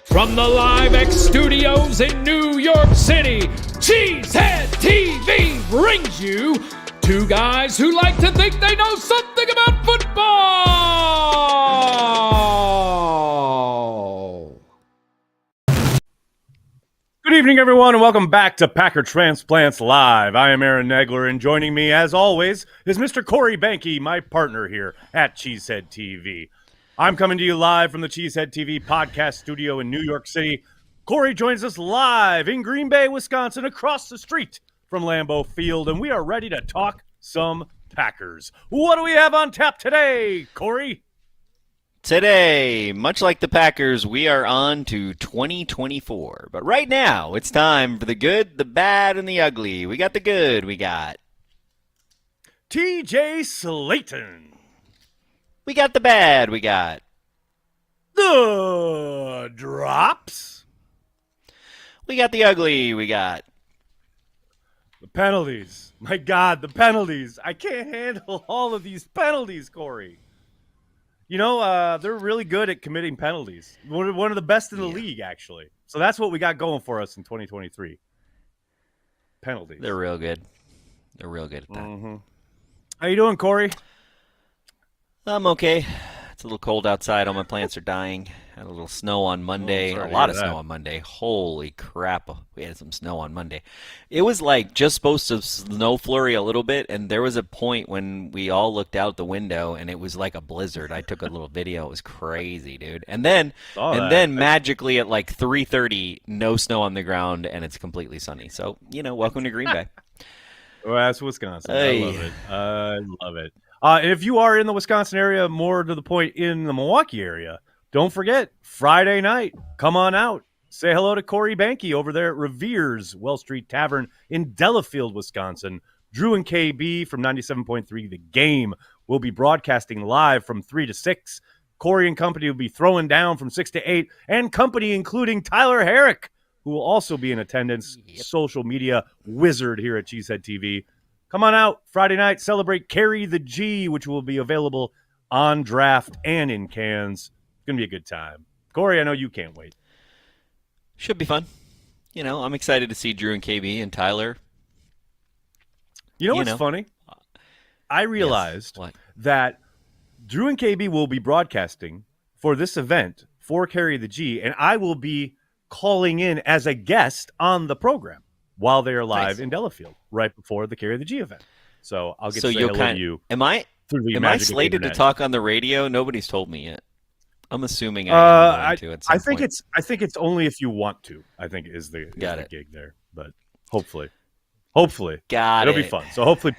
From the Live X Studios in New York City, Cheesehead TV brings you two guys who like to think they know something about football. Good evening, everyone, and welcome back to Packer Transplants Live. I am Aaron Nagler, and joining me, as always, is Mr. Corey Behnke, my partner here at Cheesehead TV. I'm coming to you live from the Cheesehead TV podcast studio in New York City. Corey joins us live in Green Bay, Wisconsin, across the street from Lambeau Field, and we are ready to talk some Packers. What do we have on tap today, Corey? Today, much like the Packers, we are on to 2024. But right now, it's time for the good, the bad, and the ugly. We got the good, we got TJ Slayton. We got the bad, we got the drops. We got the ugly, we got the penalties. My God, the penalties. I can't handle all of these penalties, Corey. You know, they're really good at committing penalties. One of the best in the league, actually. So that's what we got going for us in 2023. Penalties. They're real good. They're real good at that. Mm-hmm. How you doing, Corey? I'm okay. It's a little cold outside. All my plants are dying. Had a little snow on Monday. A lot of snow on Monday. Holy crap. We had some snow on Monday. It was like just supposed to snow flurry a little bit, and there was a point when we all looked out the window, and it was like a blizzard. I took a little video. It was crazy, dude. And then magically at like 3:30, no snow on the ground, and it's completely sunny. So, you know, welcome to Green Bay. Well, that's Wisconsin. Hey. I love it. I love it. If you are in the Wisconsin area, more to the point in the Milwaukee area, don't forget, Friday night, come on out. Say hello to Corey Behnke over there at Revere's Well Street Tavern in Delafield, Wisconsin. Drew and KB from 97.3 The Game will be broadcasting live from 3 to 6. Corey and company will be throwing down from 6 to 8, and company including Tyler Herrick, who will also be in attendance, social media wizard here at Cheesehead TV. Come on out Friday night, celebrate Carry the G, which will be available on draft and in cans. It's going to be a good time. Corey, I know you can't wait. Should be fun. You know, I'm excited to see Drew and KB and Tyler. You know what's funny? I realized that Drew and KB will be broadcasting for this event for Carry the G, and I will be calling in as a guest on the program while they are live in Delafield, right before the Carry the G event. So I'll get to say hello to you. Am I slated to talk on the radio? Nobody's told me yet. I'm assuming I'm going to at some point. I think it's only if you want to. I think is the gig there, but hopefully, it'll be fun. So hopefully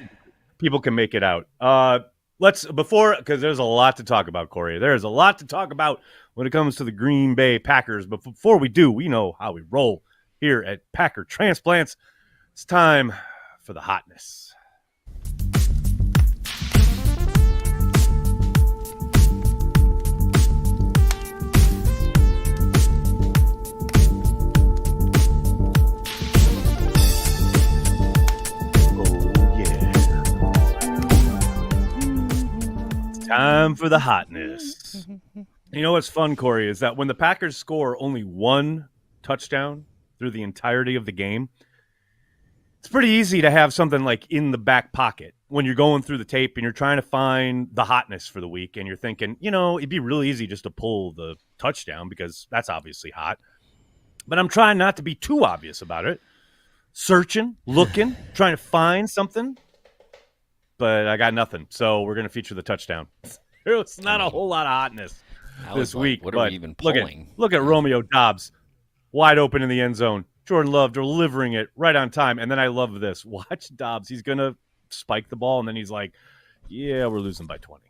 people can make it out. Because there's a lot to talk about, Corey. There's a lot to talk about when it comes to the Green Bay Packers. But before we do, we know how we roll here at Packer Transplants. It's time for the hotness. Time for the hotness. You know what's fun, Corey, is that when the Packers score only one touchdown through the entirety of the game, it's pretty easy to have something like in the back pocket when you're going through the tape and you're trying to find the hotness for the week, and you're thinking, you know, it'd be really easy just to pull the touchdown because that's obviously hot. But I'm trying not to be too obvious about it. Searching, looking, trying to find something. But I got nothing, so we're going to feature the touchdown. It's not a whole lot of hotness this week. What are we even pulling? Look at Romeo Doubs, wide open in the end zone. Jordan Love delivering it right on time. And then I love this. Watch Doubs. He's going to spike the ball, and then he's like, yeah, we're losing by 20.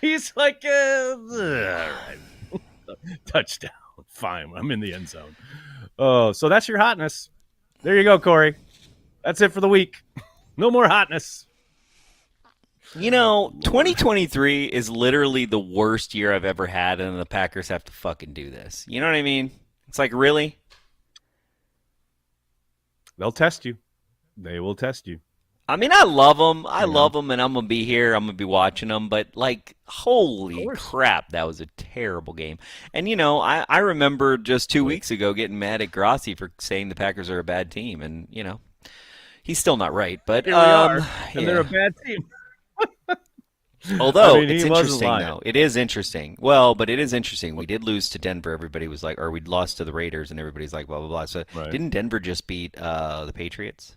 He's like, all right. Touchdown. Fine, I'm in the end zone. Oh, so that's your hotness. There you go, Corey. That's it for the week. No more hotness. You know, 2023 is literally the worst year I've ever had, and the Packers have to fucking do this. You know what I mean? It's like, really? They'll test you. They will test you. I mean, I love them. I love them, and I'm gonna be here. I'm gonna be watching them. But like, holy crap, that was a terrible game. And I remember just 2 weeks ago getting mad at Grossi for saying the Packers are a bad team, and he's still not right. But here we are, and they're a bad team. Although it's interesting, though. It is interesting. Well, but it is interesting. We did lose to Denver. Everybody was like, or we lost to the Raiders, and everybody's like, blah blah blah. So didn't Denver just beat the Patriots?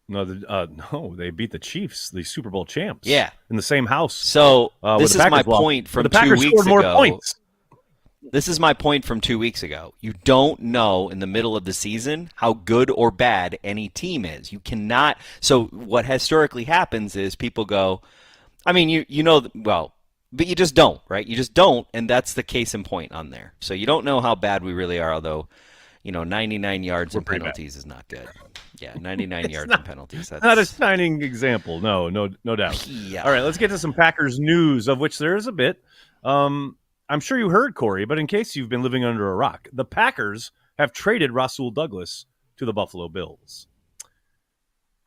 No, no, they beat the Chiefs, the Super Bowl champs. Yeah, in the same house. So this is my point from 2 weeks ago. This is my point from 2 weeks ago. You don't know in the middle of the season how good or bad any team is. You cannot. So what historically happens is people go, I mean, but you just don't, right? You just don't, and that's the case in point on there. So you don't know how bad we really are, although, 99 yards and penalties is not good. Yeah, 99 yards and penalties. That's not a shining example. No doubt. Yeah. All right, let's get to some Packers news, of which there is a bit. I'm sure you heard, Corey, but in case you've been living under a rock, the Packers have traded Rasul Douglas to the Buffalo Bills.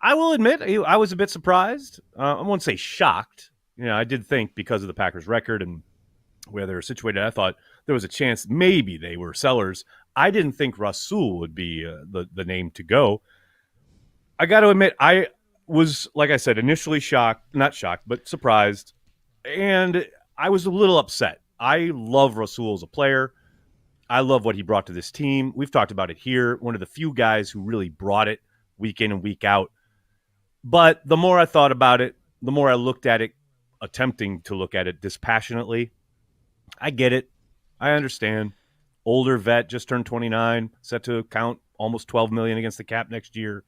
I will admit, I was a bit surprised. I won't say shocked. I did think because of the Packers' record and where they were situated, I thought there was a chance maybe they were sellers. I didn't think Rasul would be the name to go. I got to admit, I was, like I said, initially not shocked, but surprised. And I was a little upset. I love Rasul as a player. I love what he brought to this team. We've talked about it here. One of the few guys who really brought it week in and week out. But the more I thought about it, the more I looked at it, attempting to look at it dispassionately. I get it. I understand. Older vet, just turned 29, set to count almost $12 million against the cap next year.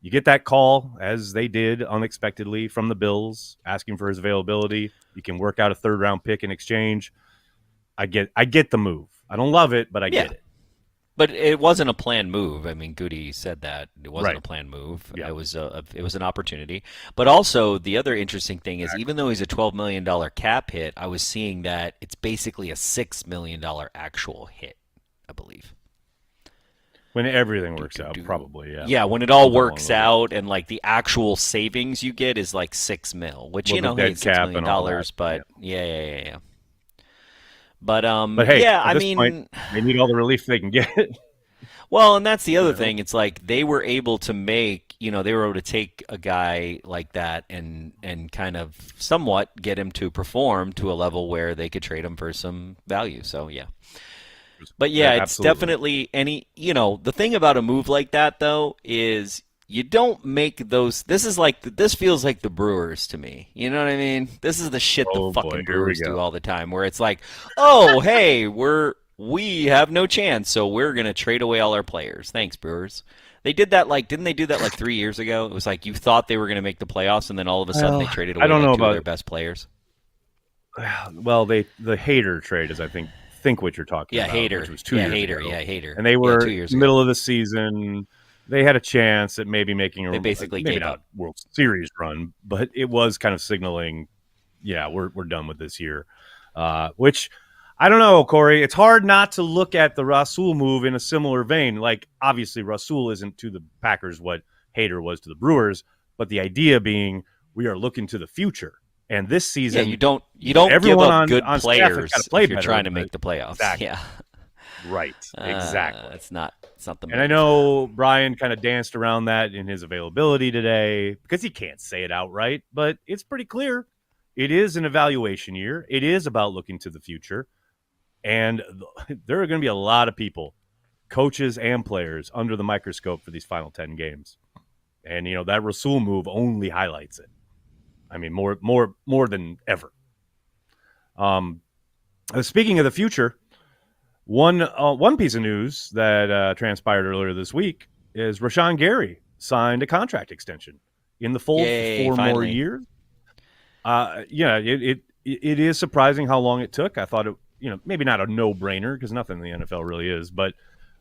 You get that call, as they did unexpectedly from the Bills, asking for his availability. You can work out a third-round pick in exchange. I get the move. I don't love it, but I get it. But it wasn't a planned move. I mean, Goody said that it wasn't Right. a planned move. Yeah. It was an opportunity. But also, the other interesting thing is, even though he's a $12 million cap hit, I was seeing that it's basically a $6 million actual hit, I believe. When everything works out, probably, yeah. Yeah, when it all works out and like the actual savings you get is like $6 million, which hey, $6 million, but yeah. But hey, yeah, at this point, they need all the relief they can get. Well, and that's the other thing. It's like they were able to make, they were able to take a guy like that and kind of somewhat get him to perform to a level where they could trade him for some value. So yeah. But yeah, it's definitely the thing about a move like that though is you don't make those. This feels like the Brewers to me. You know what I mean? This is the shit the fucking Brewers do all the time, where it's like, oh hey, we have no chance, so we're gonna trade away all our players. Thanks, Brewers. They did that didn't they do that 3 years ago? It was like you thought they were gonna make the playoffs, and then all of a sudden they traded away two of their best players. Well, the Hader trade is, I think what you're talking about. Hader. Which was 2 years ago. Hader. And they were 2 years middle of the season. They had a chance at maybe making maybe not World Series run, but it was kind of signaling, yeah, we're done with this year. Which I don't know, Corey. It's hard not to look at the Rasul move in a similar vein. Like, obviously, Rasul isn't to the Packers what Hader was to the Brewers, but the idea being we are looking to the future. And this season, you don't give up good players if you're trying to make the playoffs. Exactly. Yeah, right. Exactly. It's not the. And I know Brian kind of danced around that in his availability today because he can't say it outright, but it's pretty clear. It is an evaluation year. It is about looking to the future, and there are going to be a lot of people, coaches and players, under the microscope for these final 10 games. And that Rasul move only highlights it. I mean, more than ever. Speaking of the future, one piece of news that transpired earlier this week is Rashan Gary signed a contract extension in the fold for 4 more years. It is surprising how long it took. I thought it, maybe not a no-brainer because nothing in the NFL really is, but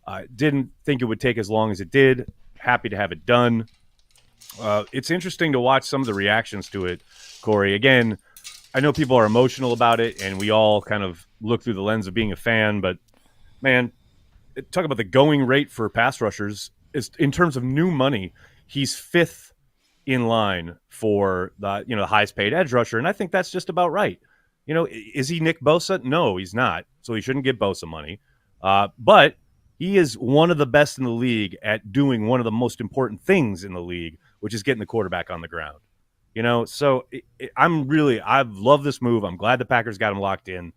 I didn't think it would take as long as it did. Happy to have it done. It's interesting to watch some of the reactions to it, Corey. Again, I know people are emotional about it, and we all kind of look through the lens of being a fan. But, man, talk about the going rate for pass rushers. In terms of new money, he's 5th in line for the highest paid edge rusher, and I think that's just about right. Is he Nick Bosa? No, he's not. So he shouldn't get Bosa money. But he is one of the best in the league at doing one of the most important things in the league, which is getting the quarterback on the ground. So I've loved this move. I'm glad the Packers got him locked in.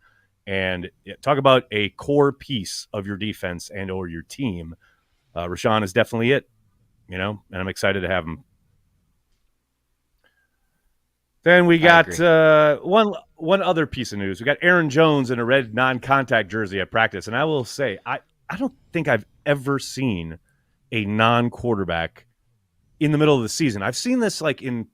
And talk about a core piece of your defense and or your team. Rashan is definitely it, and I'm excited to have him. Then we got one other piece of news. We got Aaron Jones in a red non-contact jersey at practice. And I will say, I don't think I've ever seen a non-quarterback in the middle of the season. I've seen this like in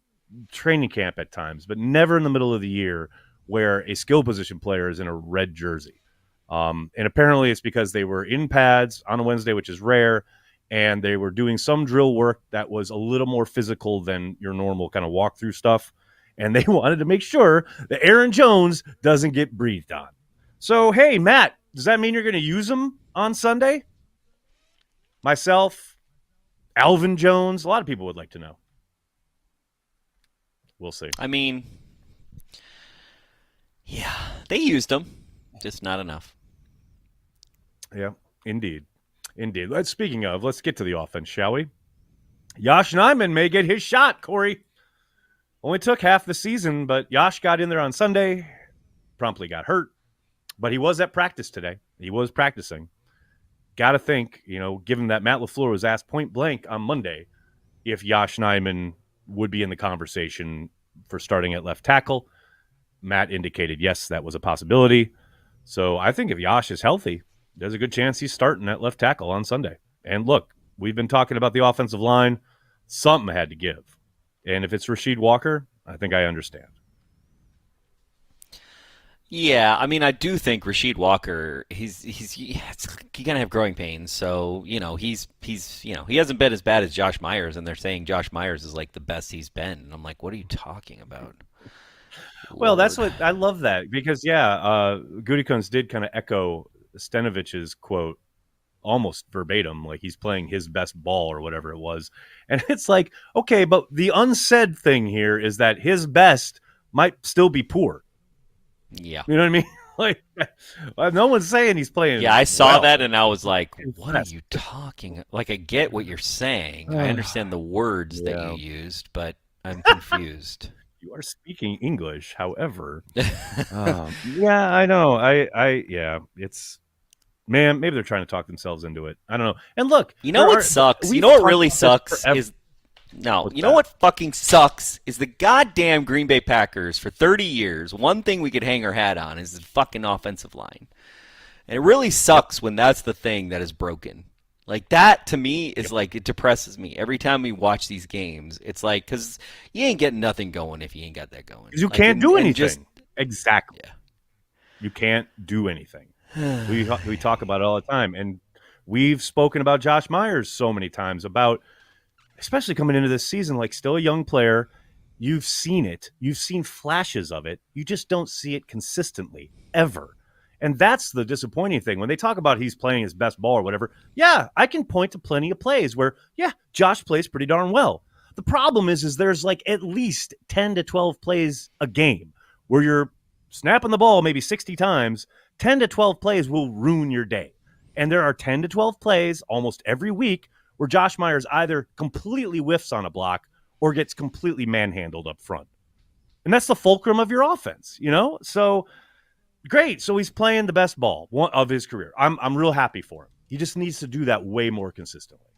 training camp at times, but never in the middle of the year where a skill position player is in a red jersey. And apparently it's because they were in pads on a Wednesday, which is rare, and they were doing some drill work that was a little more physical than your normal kind of walkthrough stuff. And they wanted to make sure that Aaron Jones doesn't get breathed on. So, hey, Matt, does that mean you're going to use him on Sunday? Myself, Alvin Jones, a lot of people would like to know. We'll see. I mean, yeah, they used him, just not enough. Yeah, indeed. Speaking of, let's get to the offense, shall we? Josh Nijman may get his shot, Corey. Only took half the season, but Josh got in there on Sunday, promptly got hurt. But he was at practice today. He was practicing. Got to think, given that Matt LaFleur was asked point blank on Monday if Josh Nijman would be in the conversation for starting at left tackle. Matt indicated, yes, that was a possibility. So I think if Josh is healthy, there's a good chance he's starting at left tackle on Sunday. And look, we've been talking about the offensive line. Something had to give. And if it's Rasheed Walker, I think I understand. Yeah, I mean, I do think Rasheed Walker, he's gonna have growing pains. So he hasn't been as bad as Josh Myers, and they're saying Josh Myers is like the best he's been. And I'm like, what are you talking about? Well, that's what I love that because Gutekunst did kind of echo Stenovich's quote almost verbatim, like he's playing his best ball or whatever it was. And it's like, okay, but the unsaid thing here is that his best might still be poor. Yeah. You know what I mean? Like, no one's saying he's playing. Yeah, I saw that and I was like, what are you talking? Like, I get what you're saying. I understand the words that you used, but I'm confused. You are speaking English, however. Yeah, I know. It's... Man, maybe they're trying to talk themselves into it. I don't know. And look, what sucks? You know what really sucks is what fucking sucks is the goddamn Green Bay Packers for 30 years. One thing we could hang our hat on is the fucking offensive line. And it really sucks when that's the thing that is broken. Like that to me is like it depresses me every time we watch these games. It's like because you ain't getting nothing going if you ain't got that going. You can't do anything. Exactly. Yeah. You can't do anything. We talk about it all the time, and we've spoken about Josh Myers so many times about, especially coming into this season, like still a young player. You've seen it. You've seen flashes of it. You just don't see it consistently ever. And that's the disappointing thing. When they talk about he's playing his best ball or whatever, yeah, I can point to plenty of plays where, Josh plays pretty darn well. The problem is there's like at least 10 to 12 plays a game where you're snapping the ball maybe 60 times. 10 to 12 plays will ruin your day. And there are 10 to 12 plays almost every week where Josh Myers either completely whiffs on a block or gets completely manhandled up front. And that's the fulcrum of your offense, So, great. So he's playing the best ball of his career. I'm real happy for him. He just needs to do that way more consistently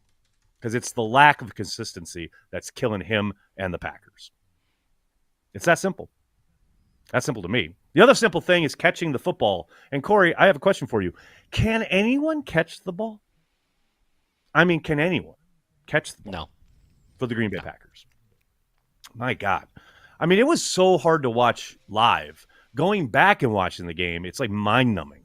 because it's the lack of consistency that's killing him and the Packers. It's that simple. That's simple to me. The other simple thing is catching the football. And Corey, I have a question for you. Can anyone catch the ball? I mean, can anyone catch the ball? No. For the Green Bay Packers? My God. I mean, it was so hard to watch live. Going back and watching the game, it's like mind-numbing.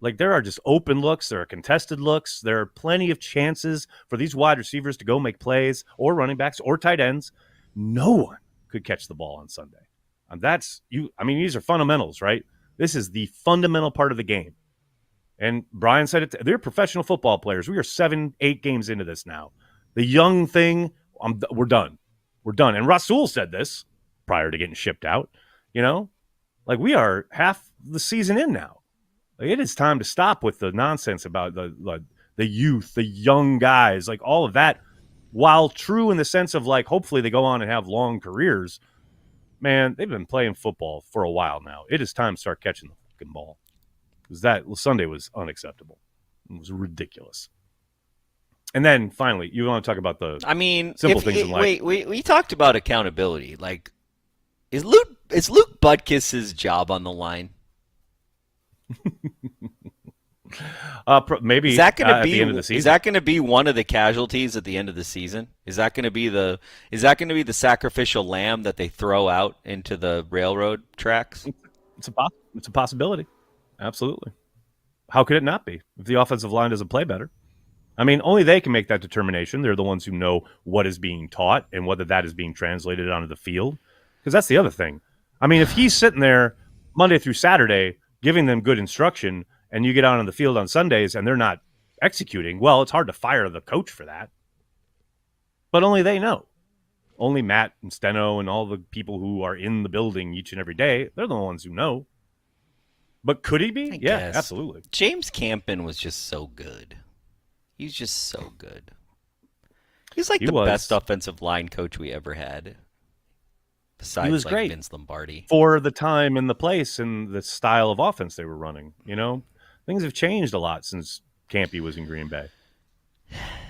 Like, there are just open looks. There are contested looks. There are plenty of chances for these wide receivers to go make plays or running backs or tight ends. No one could catch the ball on Sunday. And these are fundamentals, right? This is the fundamental part of the game. And Brian said it. They're professional football players. We are 7-8 games into this now. The young thing, we're done. We're done. And Rasul said this prior to getting shipped out. Like we are half the season in now. Like it is time to stop with the nonsense about the youth, the young guys, like all of that. While true in the sense of like, hopefully they go on and have long careers, man, they've been playing football for a while now. It is time to start catching the fucking ball. Because that Sunday was unacceptable. It was ridiculous. And then finally, you want to talk about the simple things in life. Wait, we talked about accountability. Like, is Luke Butkus' job on the line? Maybe is that going to be the end of the season? Is that going to be one of the casualties at the end of the season? Is that going to be the sacrificial lamb that they throw out into the railroad tracks? It's a possibility. Absolutely. How could it not be if the offensive line doesn't play better? I mean, only they can make that determination. They're the ones who know what is being taught and whether that is being translated onto the field. Because that's the other thing. I mean, if he's sitting there Monday through Saturday giving them good instruction and you get out on the field on Sundays and they're not executing, well, it's hard to fire the coach for that. But only they know. Only Matt and Steno and all the people who are in the building each and every day, they're the ones who know. But could he be? Yeah, absolutely. James Campen was just so good. He's just so good. He's like the best offensive line coach we ever had. Besides, he was like great. Vince Lombardi. For the time and the place and the style of offense they were running. Things have changed a lot since Campy was in Green Bay.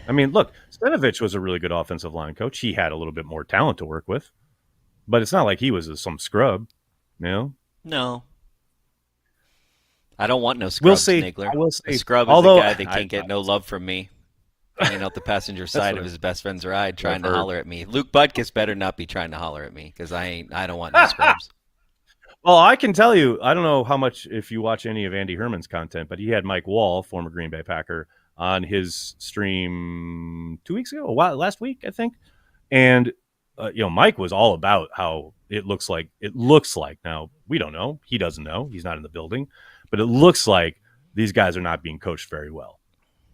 I mean, look, Stenovich was a really good offensive line coach. He had a little bit more talent to work with. But it's not like he was some scrub, No. I don't want no scrubs, we'll see. Nagler. I will see. A scrub is the guy that can't get no love from me. Hanging out the passenger side of his best friend's ride, trying to holler at me. Luke Butkus better not be trying to holler at me because I don't want no scrubs. Well, I can tell you, I don't know how much if you watch any of Andy Herman's content, but he had Mike Wall, former Green Bay Packer, on his stream 2 weeks ago, last week, I think. And Mike was all about how it looks like. Now we don't know. He doesn't know. He's not in the building, but it looks like these guys are not being coached very well.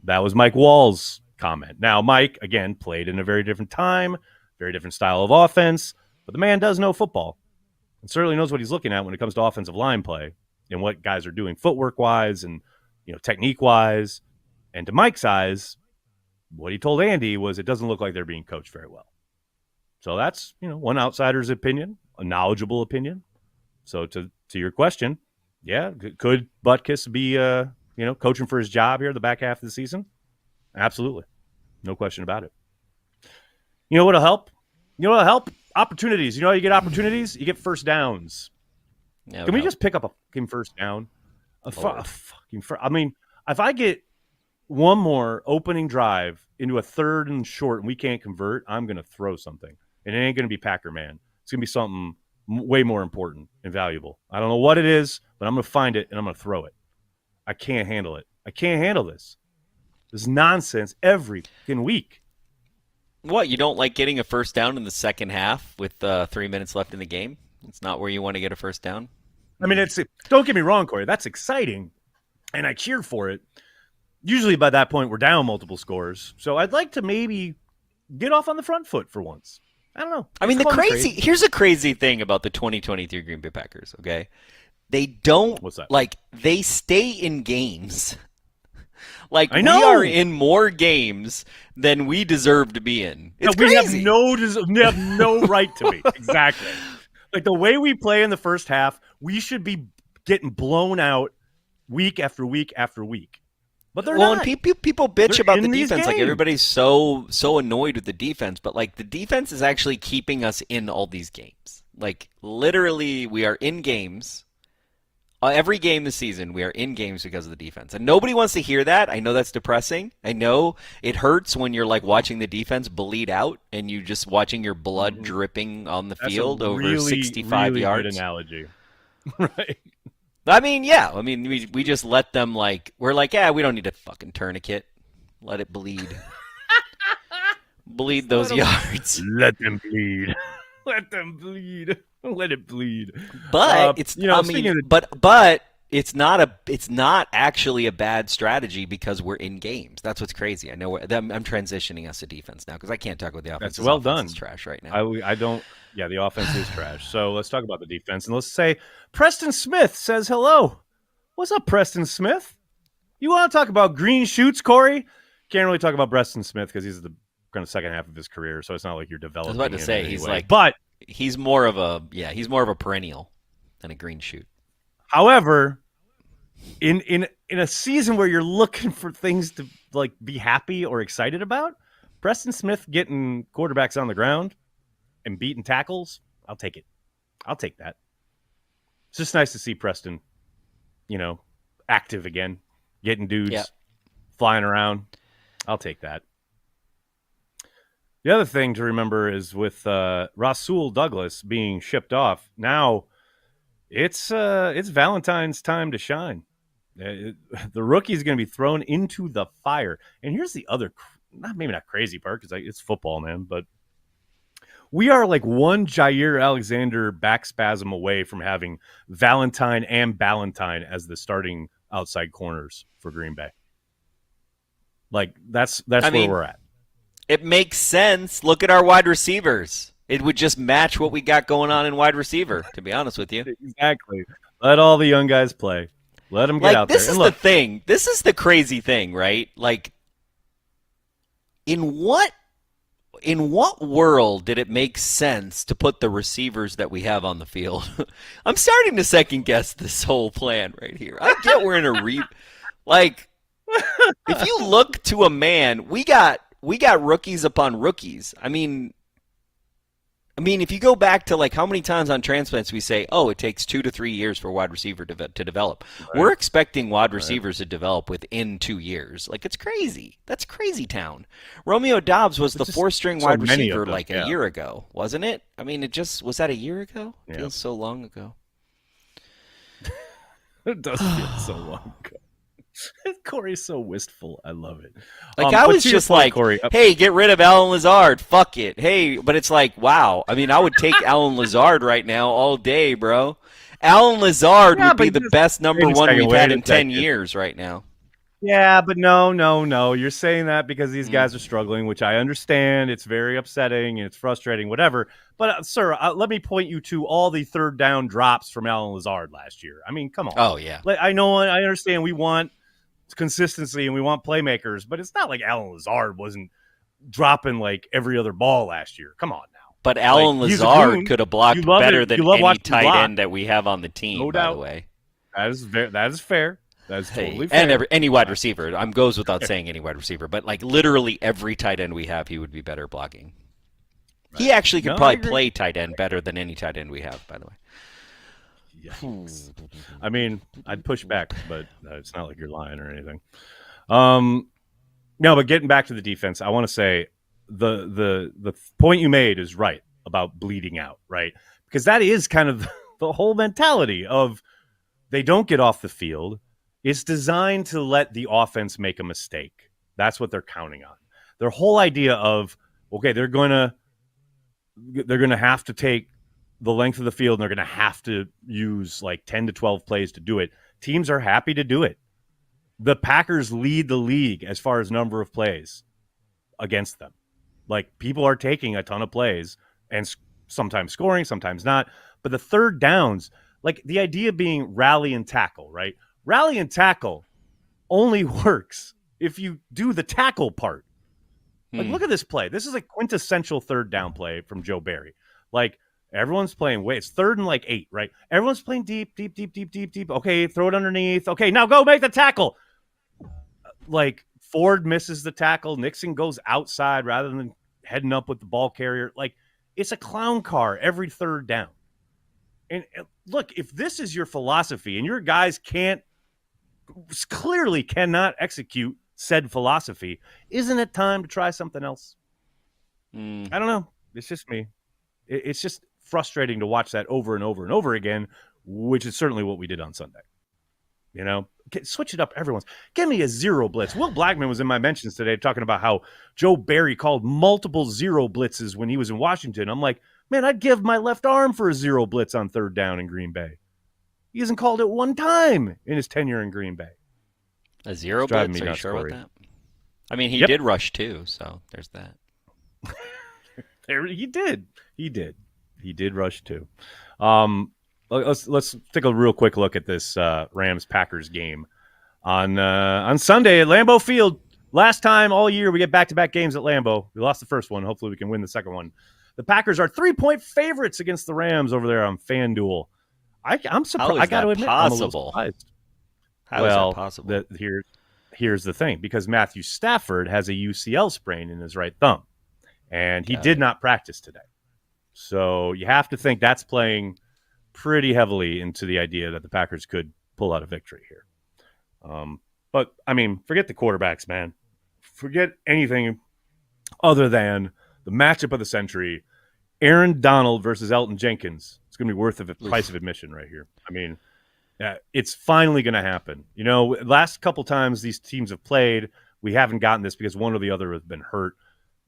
That was Mike Wall's comment. Now, Mike, again, played in a very different time, very different style of offense, but the man does know football and certainly knows what he's looking at when it comes to offensive line play and what guys are doing footwork-wise and technique-wise. And to Mike's eyes, what he told Andy was it doesn't look like they're being coached very well. So that's, one outsider's opinion, a knowledgeable opinion. So to your question, yeah, could Butkus be coaching for his job here the back half of the season? Absolutely. No question about it. You know what'll help? Opportunities. You know how you get opportunities? You get first downs. Yeah, Can we just pick up a fucking first down? If I get one more opening drive into a third and short and we can't convert, I'm going to throw something. And it ain't going to be Packer Man. It's going to be something way more important and valuable. I don't know what it is, but I'm going to find it and I'm going to throw it. I can't handle it. I can't handle this. This nonsense every fucking week. What, you don't like getting a first down in the second half with 3 minutes left in the game? It's not where you want to get a first down? I mean, don't get me wrong, Corey. That's exciting, and I cheer for it. Usually by that point, we're down multiple scores. So I'd like to maybe get off on the front foot for once. I don't know. I mean, here's a crazy thing about the 2023 Green Bay Packers, okay? They don't, What's that? They stay in games. We know. are in more games than we deserve to be in. It's crazy. We have no right to be. Exactly. The way we play in the first half, we should be getting blown out week after week after week. But they're not. And people bitch They're about the in these defense. games. Everybody's so annoyed with the defense, but the defense is actually keeping us in all these games. Literally, we are in games. Every game this season, we are in games because of the defense. And nobody wants to hear that. I know that's depressing. I know it hurts when you're watching the defense bleed out and you just watching your blood dripping on the field over 65 yards. Good analogy. Right. I mean, yeah. I mean, we just let them we're we don't need a fucking tourniquet. Let it bleed. Bleed those yards. Let them bleed. Let them bleed. Let it bleed. But but it's not actually a bad strategy because we're in games. That's what's crazy. I know I'm transitioning us to defense now because I can't talk about the offense. That's well offense done. is trash right now. I don't. Yeah, the offense is trash. So let's talk about the defense, and let's say Preston Smith says hello. What's up, Preston Smith? You want to talk about green shoots, Corey? Can't really talk about Preston Smith because he's the kind of second half of his career, so it's not like you're developing. I was about to say he's more of a perennial than a green shoot. However, in a season where you're looking for things to like be happy or excited about, Preston Smith getting quarterbacks on the ground and beating tackles, I'll take it. I'll take that. It's just nice to see Preston, active again, getting dudes flying around. I'll take that. The other thing to remember is with Rasul Douglas being shipped off, now it's Valentine's time to shine. The rookie is going to be thrown into the fire. And here's the other, maybe not crazy part because it's football, man, but we are like one Jair Alexander back spasm away from having Valentine and Ballantyne as the starting outside corners for Green Bay. Like that's where we're at. It makes sense. Look at our wide receivers. It would just match what we got going on in wide receiver, to be honest with you. Exactly. Let all the young guys play. Let them get out there. This is the thing. This is the crazy thing, right? Like, in what world did it make sense to put the receivers that we have on the field? I'm starting to second guess this whole plan right here. I get we're in a if you look to a man, we got rookies upon rookies. I mean, if you go back to like how many times on Transplants we say, oh, it takes 2 to 3 years for a wide receiver to develop. Right. We're expecting wide receivers to develop within 2 years. Like, it's crazy. That's crazy town. Romeo Doubs was the 4th-string wide receiver like a year ago, wasn't it? I mean, was that a year ago? It feels so long ago. It does feel so long ago. Corey's so wistful. I love it. Like, I was just like, Corey, hey, get rid of Alan Lazard. Fuck it. Hey, but it's like, wow. I mean, I would take Alan Lazard right now all day, bro. Alan Lazard would be the best number one we've had in 10 years right now. Yeah, but no. You're saying that because these guys are struggling, which I understand. It's very upsetting and it's frustrating, whatever. But, sir, let me point you to all the third down drops from Alan Lazard last year. I mean, come on. Oh, yeah. Like, I know, I understand we want consistency and we want playmakers, but it's not like Alan Lazard wasn't dropping like every other ball last year. Come on now. But Alan Lazard could have blocked better than any tight end that we have on the team, no doubt. By the way. That is fair. That's totally fair. And any wide receiver. Goes without saying any wide receiver, but like literally every tight end we have, he would be better blocking. Right. He actually could probably play tight end better than any tight end we have, by the way. Yikes. I mean, I'd push back, but it's not like you're lying or anything. No, but getting back to the defense, I want to say the point you made is right about bleeding out, right? Because that is kind of the whole mentality of they don't get off the field. It's designed to let the offense make a mistake. That's what they're counting on. Their whole idea of, okay, they're going to have to take the length of the field, and they're going to have to use like 10 to 12 plays to do it. Teams are happy to do it. The Packers lead the league as far as number of plays against them. Like, people are taking a ton of plays and sometimes scoring, sometimes not. But the third downs, like the idea being rally and tackle, right? Rally and tackle only works if you do the tackle part. Like, look at this play. This is a quintessential third down play from Joe Barry. Like, everyone's playing it's 3rd and like 8, right? Everyone's playing deep. Okay, throw it underneath. Okay, now go make the tackle. Like, Ford misses the tackle. Nixon goes outside rather than heading up with the ball carrier. Like, it's a clown car every third down. And look, if this is your philosophy and your guys clearly cannot execute said philosophy, isn't it time to try something else? I don't know. It's just me. It's just frustrating to watch that over and over and over again, which is certainly what we did on Sunday. Switch it up every once. Give me a zero blitz. Will Blackman was in my mentions today talking about how Joe Barry called multiple zero blitzes when he was in Washington. I'm like, man, I'd give my left arm for a zero blitz on third down in Green Bay. He hasn't called it one time in his tenure in Green Bay. A zero blitz? Are you sure about that? I mean, he did rush too, so there's that. He did rush too. Let's take a real quick look at this Rams-Packers game on Sunday at Lambeau Field. Last time all year we get back-to-back games at Lambeau. We lost the first one. Hopefully we can win the second one. The Packers are 3-point favorites against the Rams over there on FanDuel. I'm surprised. I got to admit, I'm a little surprised. How is that possible? Here's the thing, because Matthew Stafford has a UCL sprain in his right thumb, and he did not practice today. So you have to think that's playing pretty heavily into the idea that the Packers could pull out a victory here. But, I mean, forget the quarterbacks, man. Forget anything other than the matchup of the century, Aaron Donald versus Elton Jenkins. It's going to be worth the price of admission right here. I mean, it's finally going to happen. You know, last couple times these teams have played, we haven't gotten this because one or the other has been hurt.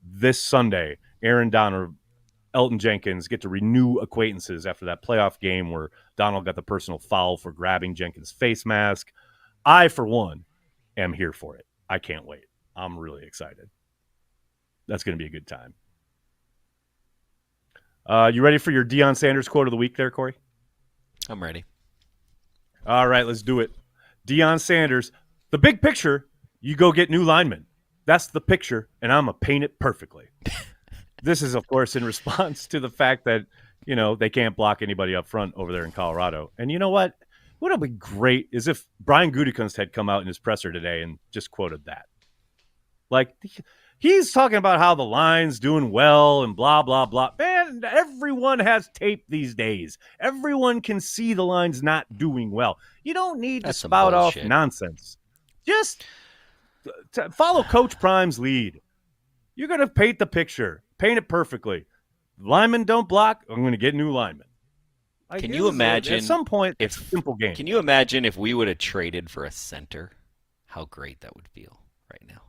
This Sunday, Aaron Donald, Elton Jenkins get to renew acquaintances after that playoff game where Donald got the personal foul for grabbing Jenkins' face mask. I, for one, am here for it. I can't wait. I'm really excited. That's going to be a good time. You ready for your Deion Sanders quote of the week there, Corey? I'm ready. All right, let's do it. Deion Sanders, the big picture, you go get new linemen. That's the picture, and I'm going to paint it perfectly. This is, of course, in response to the fact that, you know, they can't block anybody up front over there in Colorado. And you know what? What would be great is if Brian Gutekunst had come out in his presser today and just quoted that. Like, he's talking about how the line's doing well and blah, blah, blah. Man, everyone has tape these days. Everyone can see the line's not doing well. You don't need to spout off nonsense. Just follow Coach Prime's lead. You're going to paint the picture. Paint it perfectly. Linemen don't block. I'm going to get new linemen. Can you imagine at some point it's a simple game? Can you imagine if we would have traded for a center? How great that would feel right now.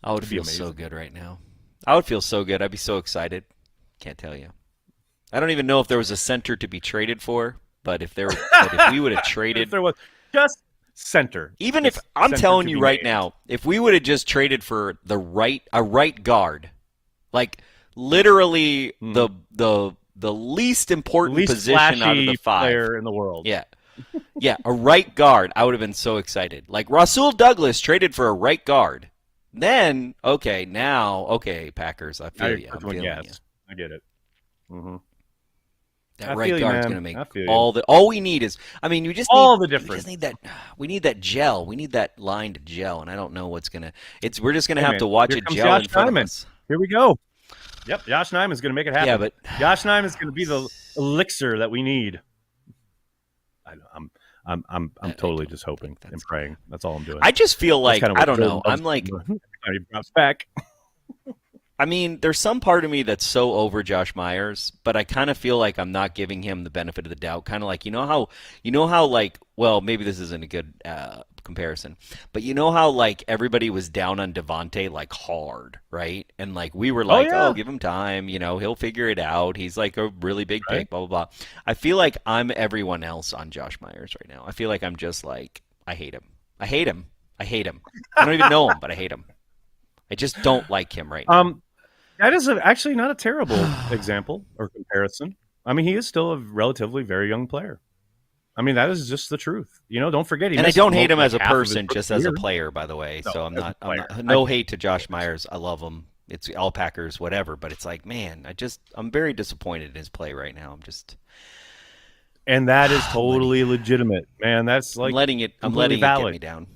I would feel so good right now. I would feel so good. I'd be so excited. Can't tell you. I don't even know if there was a center to be traded for, but if we would have traded, if there was just center. Even if I'm telling you right now, if we would have just traded for a right guard, like literally the least important position out of the five player in the world. Yeah. Yeah, a right guard. I would have been so excited. Like Rasul Douglas traded for a right guard. Then, Packers, I feel you. I'm feeling you. I get it. Mm-hmm. That right guard's going to make all we need is, I mean, you just need all the difference. We just need that. We need that gel. We need that line to gel, and I don't know what's going to. We're just going to have to watch it gel in front of us. Here we go. Yep, Josh Nijman's going to make it happen. Yeah, but Josh Nijman's going to be the elixir that we need. I'm totally just hoping and praying. That's all I'm doing. I just feel like I don't know. I'm like he drops back. I mean, there's some part of me that's so over Josh Myers, but I kind of feel like I'm not giving him the benefit of the doubt. Kind of like you know how like, well, maybe this isn't a good comparison, but you know how like everybody was down on Devontae like hard, right? And like we were like, oh, give him time, he'll figure it out. He's like a really big pick, blah blah blah. I feel like I'm everyone else on Josh Myers right now. I feel like I'm just like I hate him. I don't even know him, but I hate him. I just don't like him right now. That is actually not a terrible example or comparison. I mean, he is still a relatively very young player. I mean, that is just the truth. Don't forget. And I don't hate him as a person, just as a player, by the way. No, so I'm not no hate to Josh Myers. I love him. It's all Packers, whatever. But it's like, man, I'm very disappointed in his play right now. And that is totally legitimate, man. That's like I'm letting it get me down.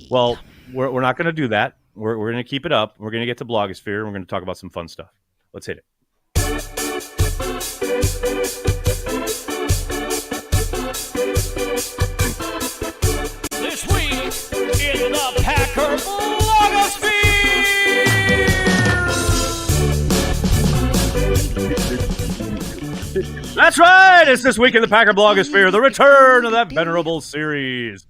Well, we're not going to do that. We're going to keep it up. We're going to get to Blogosphere, and we're going to talk about some fun stuff. Let's hit it. This week in the Packer Blogosphere! That's right! It's This Week in the Packer Blogosphere, the return of that venerable series.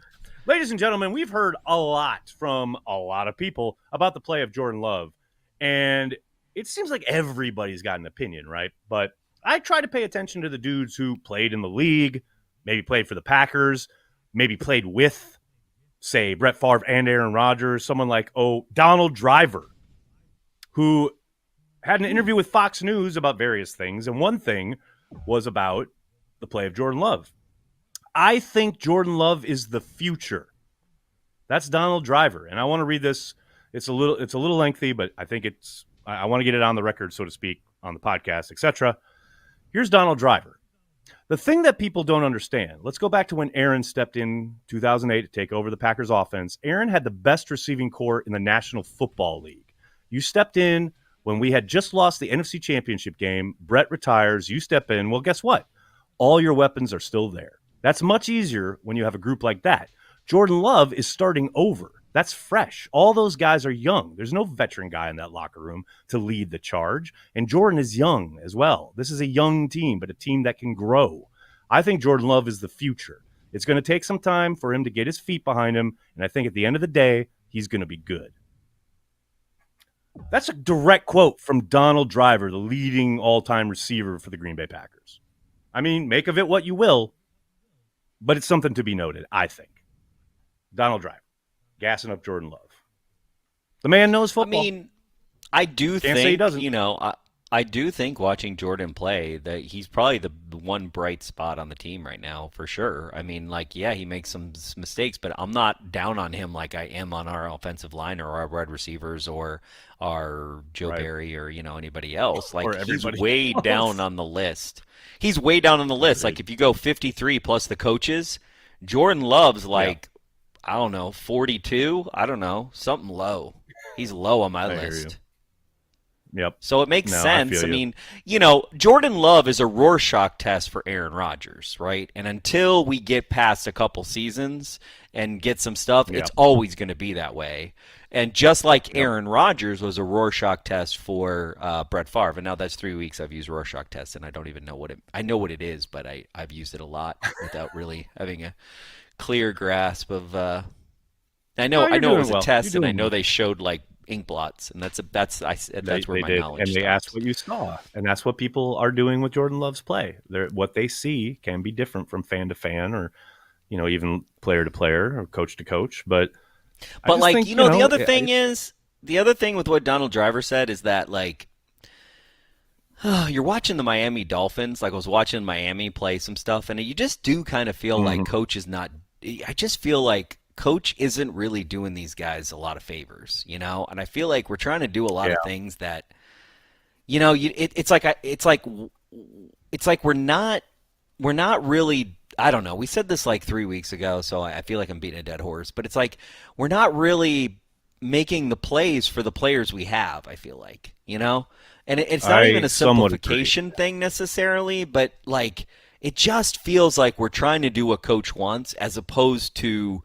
Ladies and gentlemen, we've heard a lot from a lot of people about the play of Jordan Love, and it seems like everybody's got an opinion, right? But I try to pay attention to the dudes who played in the league, maybe played for the Packers, maybe played with, say, Brett Favre and Aaron Rodgers, someone like, Donald Driver, who had an interview with Fox News about various things, and one thing was about the play of Jordan Love. I think Jordan Love is the future. That's Donald Driver, and I want to read this. It's a little lengthy, but I think I want to get it on the record, so to speak, on the podcast, etc. Here's Donald Driver. The thing that people don't understand, let's go back to when Aaron stepped in 2008 to take over the Packers offense. Aaron had the best receiving corps in the National Football League. You stepped in when we had just lost the NFC Championship game. Brett retires. You step in. Well, guess what? All your weapons are still there. That's much easier when you have a group like that. Jordan Love is starting over. That's fresh. All those guys are young. There's no veteran guy in that locker room to lead the charge. And Jordan is young as well. This is a young team, but a team that can grow. I think Jordan Love is the future. It's going to take some time for him to get his feet behind him. And I think at the end of the day, he's going to be good. That's a direct quote from Donald Driver, the leading all-time receiver for the Green Bay Packers. I mean, make of it what you will, but it's something to be noted, I think. Donald Driver, gassing up Jordan Love. The man knows football. I mean, I do Can't say he think, doesn't. I do think watching Jordan play that he's probably the one bright spot on the team right now, for sure. I mean, he makes some mistakes, but I'm not down on him like I am on our offensive line or our wide receivers or our Joe Barry or, anybody else. He's way down on the list. He's way down on the list. Like, if you go 53 plus the coaches, Jordan Love's I don't know, 42? I don't know, something low. He's low on my list. Yep. So it makes sense. I mean, Jordan Love is a Rorschach test for Aaron Rodgers, right? And until we get past a couple seasons and get some stuff, it's always going to be that way. And just like Aaron Rodgers was a Rorschach test for Brett Favre, and now that's 3 weeks I've used Rorschach test, and I don't even know I know what it is, but I've used it a lot without really having a clear grasp of. I know it was a test, and I know they showed ink blots, and that's where my knowledge. And they stops. asked what you saw, and that's what people are doing with Jordan Love's play. What they see can be different from fan to fan, or even player to player, or coach to coach. But the other thing with what Donald Driver said is that you're watching the Miami Dolphins. I was watching Miami play some stuff, and you just do kind of feel like coach is not. I just feel like coach isn't really doing these guys a lot of favors, and I feel like we're trying to do a lot of things that, it's like we're not really. I don't know. We said this 3 weeks ago, so I feel like I'm beating a dead horse. But it's like we're not really making the plays for the players we have. I feel like, and it's not even a simplification thing necessarily, but it just feels like we're trying to do what coach wants, as opposed to,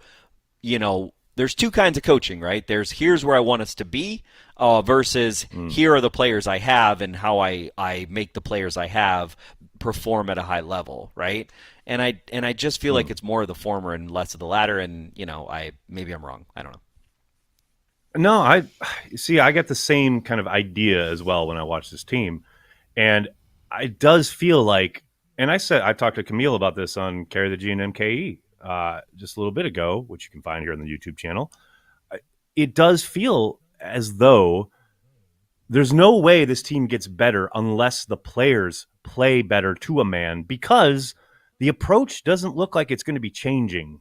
there's two kinds of coaching, right? There's here's where I want us to be, versus here are the players I have and how I make the players I have perform at a high level, right? And I just feel like it's more of the former and less of the latter. And maybe I'm wrong. I don't know. No, I get the same kind of idea as well when I watch this team, and it does feel like. And I talked to Camille about this on Carry the G and MKE just a little bit ago, which you can find here on the YouTube channel. It does feel as though there's no way this team gets better unless the players play better to a man, because the approach doesn't look like it's going to be changing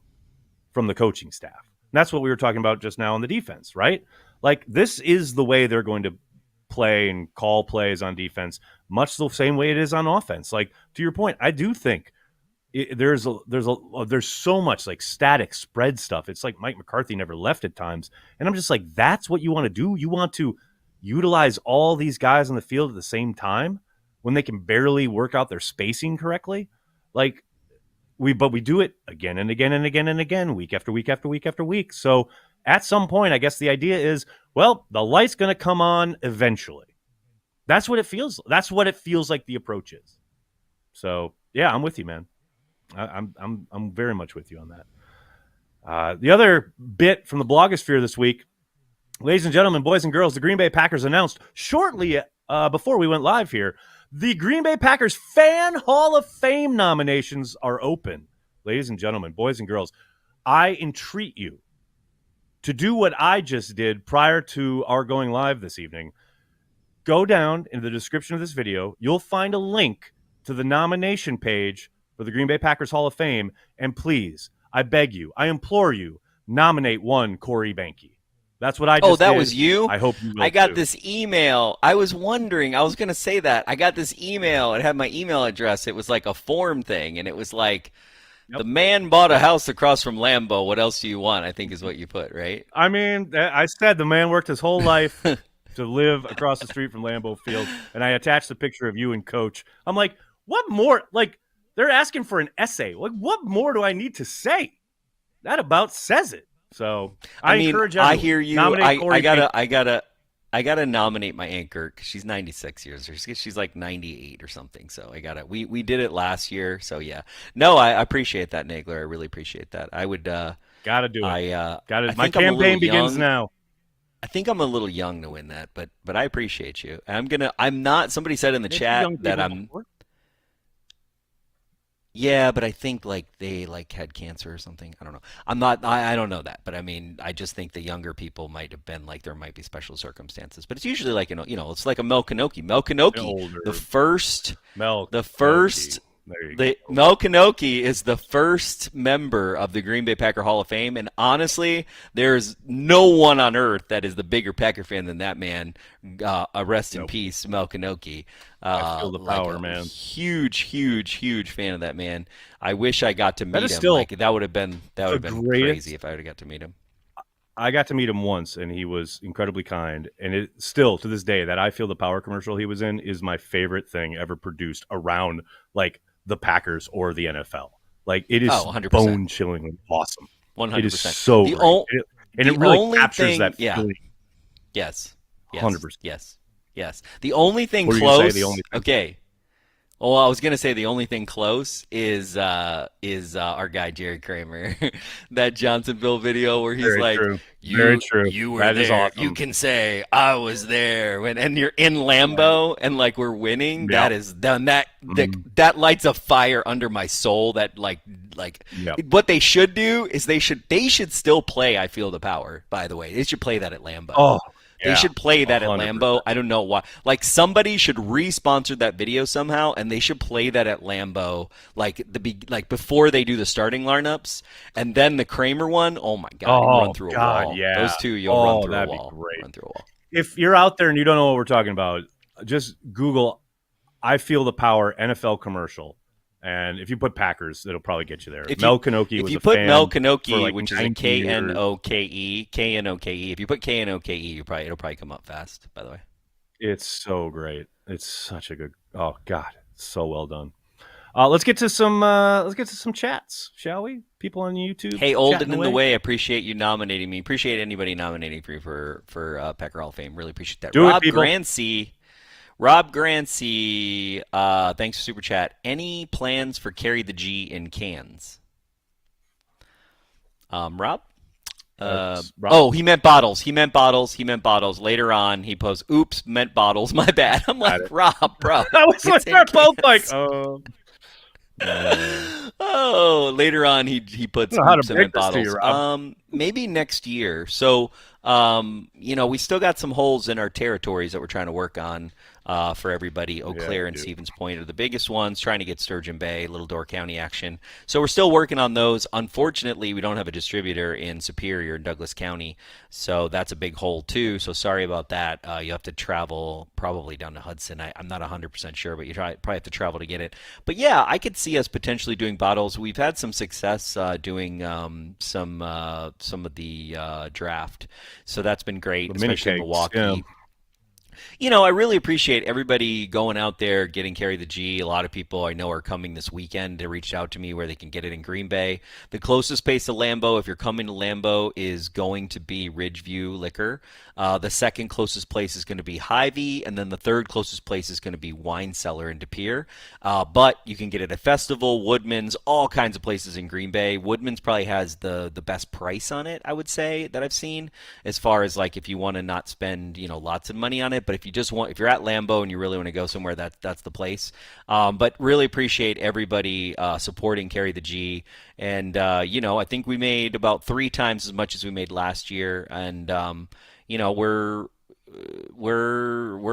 from the coaching staff. And that's what we were talking about just now on the defense, right? This is the way they're going to play and call plays on defense, much the same way it is on offense. To your point, I do think there's so much static spread stuff. It's like Mike McCarthy never left at times, and I'm just that's what you want to do. You want to utilize all these guys on the field at the same time when they can barely work out their spacing correctly. But we do it again and again and again and again, week after week after week after week. So at some point, I guess the idea is, well, the light's going to come on eventually. That's what it feels. That's what it feels like the approach is. So yeah, I'm with you, man. I'm very much with you on that. The other bit from the blogosphere this week, ladies and gentlemen, boys and girls, the Green Bay Packers announced shortly before we went live here The Green Bay Packers Fan Hall of Fame nominations are open. Ladies and gentlemen, boys and girls, I entreat you to do what I just did prior to our going live this evening. Go down in the description of this video. You'll find a link to the nomination page for the Green Bay Packers Hall of Fame. And please, I beg you, I implore you, nominate one Corey Behnke. That's what I just did. Oh, that was you? I hope you will I got too. this email. I was wondering. I was going to say that. I got this email. It had my email address. It was like a form thing, and it was like, the man bought a house across from Lambeau. What else do you want? I think is what you put, right? I mean, I said the man worked his whole life to live across the street from Lambeau Field, and I attached a picture of you and Coach. I'm like, what more? Like, they're asking for an essay. Like, what more do I need to say? That about says it. So I mean, encourage everyone. I hear you. I gotta nominate my anchor because she's 96 years. She's like 98 or something. So I gotta. We did it last year. So yeah. No, I appreciate that, Nagler. I really appreciate that. I would. Gotta do it. Gotta. My campaign begins now. I think I'm a little young to win that, but I appreciate you. I'm not. Somebody said in the chat that I'm. Before? Yeah, but I think like they like had cancer or something. I don't know. I'm not. I don't know that, but I mean, I just think the younger people might have been like there might be special circumstances. But it's usually like it's like a Mel Kanoki. Mel Kanoki, the first. Mel Kanoki is the first member of the Green Bay Packer Hall of Fame, and honestly, there's no one on earth that is the bigger Packer fan than that man. Rest in peace, Mel Kanoki. I feel the power, man. Huge fan of that man. I wish I got to meet him. That would have been crazy if I would have got to meet him. I got to meet him once, and he was incredibly kind. And it still, to this day, that I Feel the Power commercial he was in is my favorite thing ever produced around like the Packers or the NFL. Like, it is bone-chillingly awesome. 100%. It is so great. It really captures that feeling. Yes. 100%. Yes. The only thing close. Okay. Well, I was gonna say the only thing close is our guy Jerry Kramer, that Johnsonville video where he's Very true. You were that there. Is awesome. You can say I was there and you're in Lambeau and like we're winning. Yep. That is done. That lights a fire under my soul. That what they should do is they should still play I Feel the Power. By the way, they should play that at Lambeau. Oh. They should play that 100%. at Lambeau. I don't know why. Like, somebody should re-sponsor that video somehow, and they should play that at Lambeau, like before they do the starting lineups, and then the Kramer one. Oh my God! You run through a wall. Yeah. Those two, you'll run through a that'd wall. Be great. Run through a wall. If you're out there and you don't know what we're talking about, just Google "I Feel the Power" NFL commercial. And if you put Packers, it'll probably get you there. Mel Kanoki was a fan. If you put Mel Kanoki, like which is a Knoke, if you put Knoke, it'll probably come up fast. By the way, it's so great. It's such a good. Oh God, so well done. Let's get to some chats, shall we? People on YouTube. Hey, Olden in the way. Appreciate you nominating me. Appreciate anybody nominating for Packer Hall of Fame. Really appreciate that. Rob Grancy, thanks for Super Chat. Any plans for Carry the G in cans? Rob? Oh, he meant bottles. Later on, he posed, oops, meant bottles. My bad. I'm like, Rob, bro. I was like, they're both like, oh, later on, he puts oops, meant bottles. Maybe next year. So, we still got some holes in our territories that we're trying to work on. For everybody, Eau Claire and Stevens Point are the biggest ones, trying to get Sturgeon Bay, Little Door County action. So we're still working on those. Unfortunately, we don't have a distributor in Superior and Douglas County, so that's a big hole too. So sorry about that. You have to travel probably down to Hudson. I'm not 100% sure, but you probably have to travel to get it. But yeah, I could see us potentially doing bottles. We've had some success doing some of the draft, so that's been great, especially in Milwaukee. Yeah. I really appreciate everybody going out there, getting Carry the G. A lot of people I know are coming this weekend. They reached out to me where they can get it in Green Bay. The closest place to Lambeau, if you're coming to Lambeau, is going to be Ridgeview Liquor. The second closest place is going to be Hy-Vee, and then the third closest place is going to be Wine Cellar in De Pere. But you can get it at Festival, Woodman's, all kinds of places in Green Bay. Woodman's probably has the best price on it, I would say, that I've seen, as far as like if you want to not spend lots of money on it. but if you're at Lambeau and you really want to go somewhere, that's the place. But really appreciate everybody supporting Carry the G. And I think we made about 3 times as much as we made last year. And we're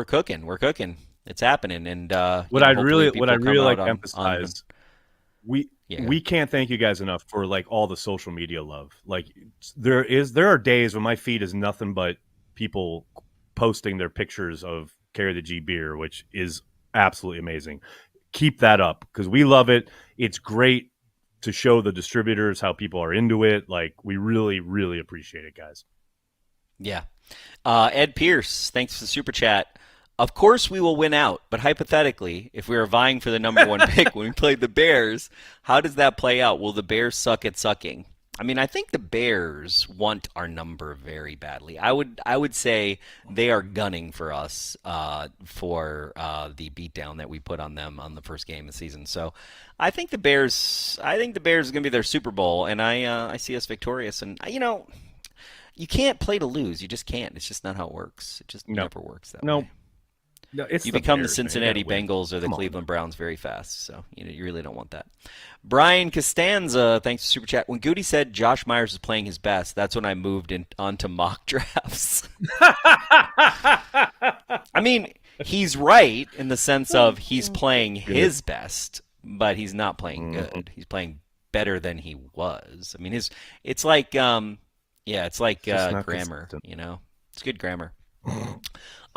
cooking. We're cooking. It's happening. And what I'd really like to emphasize, we can't thank you guys enough for like all the social media love. Like there are days when my feed is nothing but people posting their pictures of Carry the G beer, which is absolutely amazing. Keep that up because we love it. It's great to show the distributors how people are into it. Like we really, really appreciate it, guys. Yeah. Ed Pierce, thanks for the super chat. Of course we will win out, but hypothetically, if we are vying for the number 1 pick when we played the Bears, how does that play out? Will the Bears suck at sucking? I mean, I think the Bears want our number very badly. I would say they are gunning for us for the beatdown that we put on them on the first game of the season. So I think the Bears are going to be their Super Bowl, and I see us victorious. And you can't play to lose. You just can't. It's just not how it works. It just never works that way. No, you become the Cincinnati Bengals or the Cleveland Browns very fast, so you really don't want that. Brian Costanza, thanks for super chat. When Goody said Josh Myers is playing his best, that's when I moved onto mock drafts. I mean, he's right in the sense of he's playing his best, but he's not playing good. He's playing better than he was. I mean, it's like grammar. It's good grammar.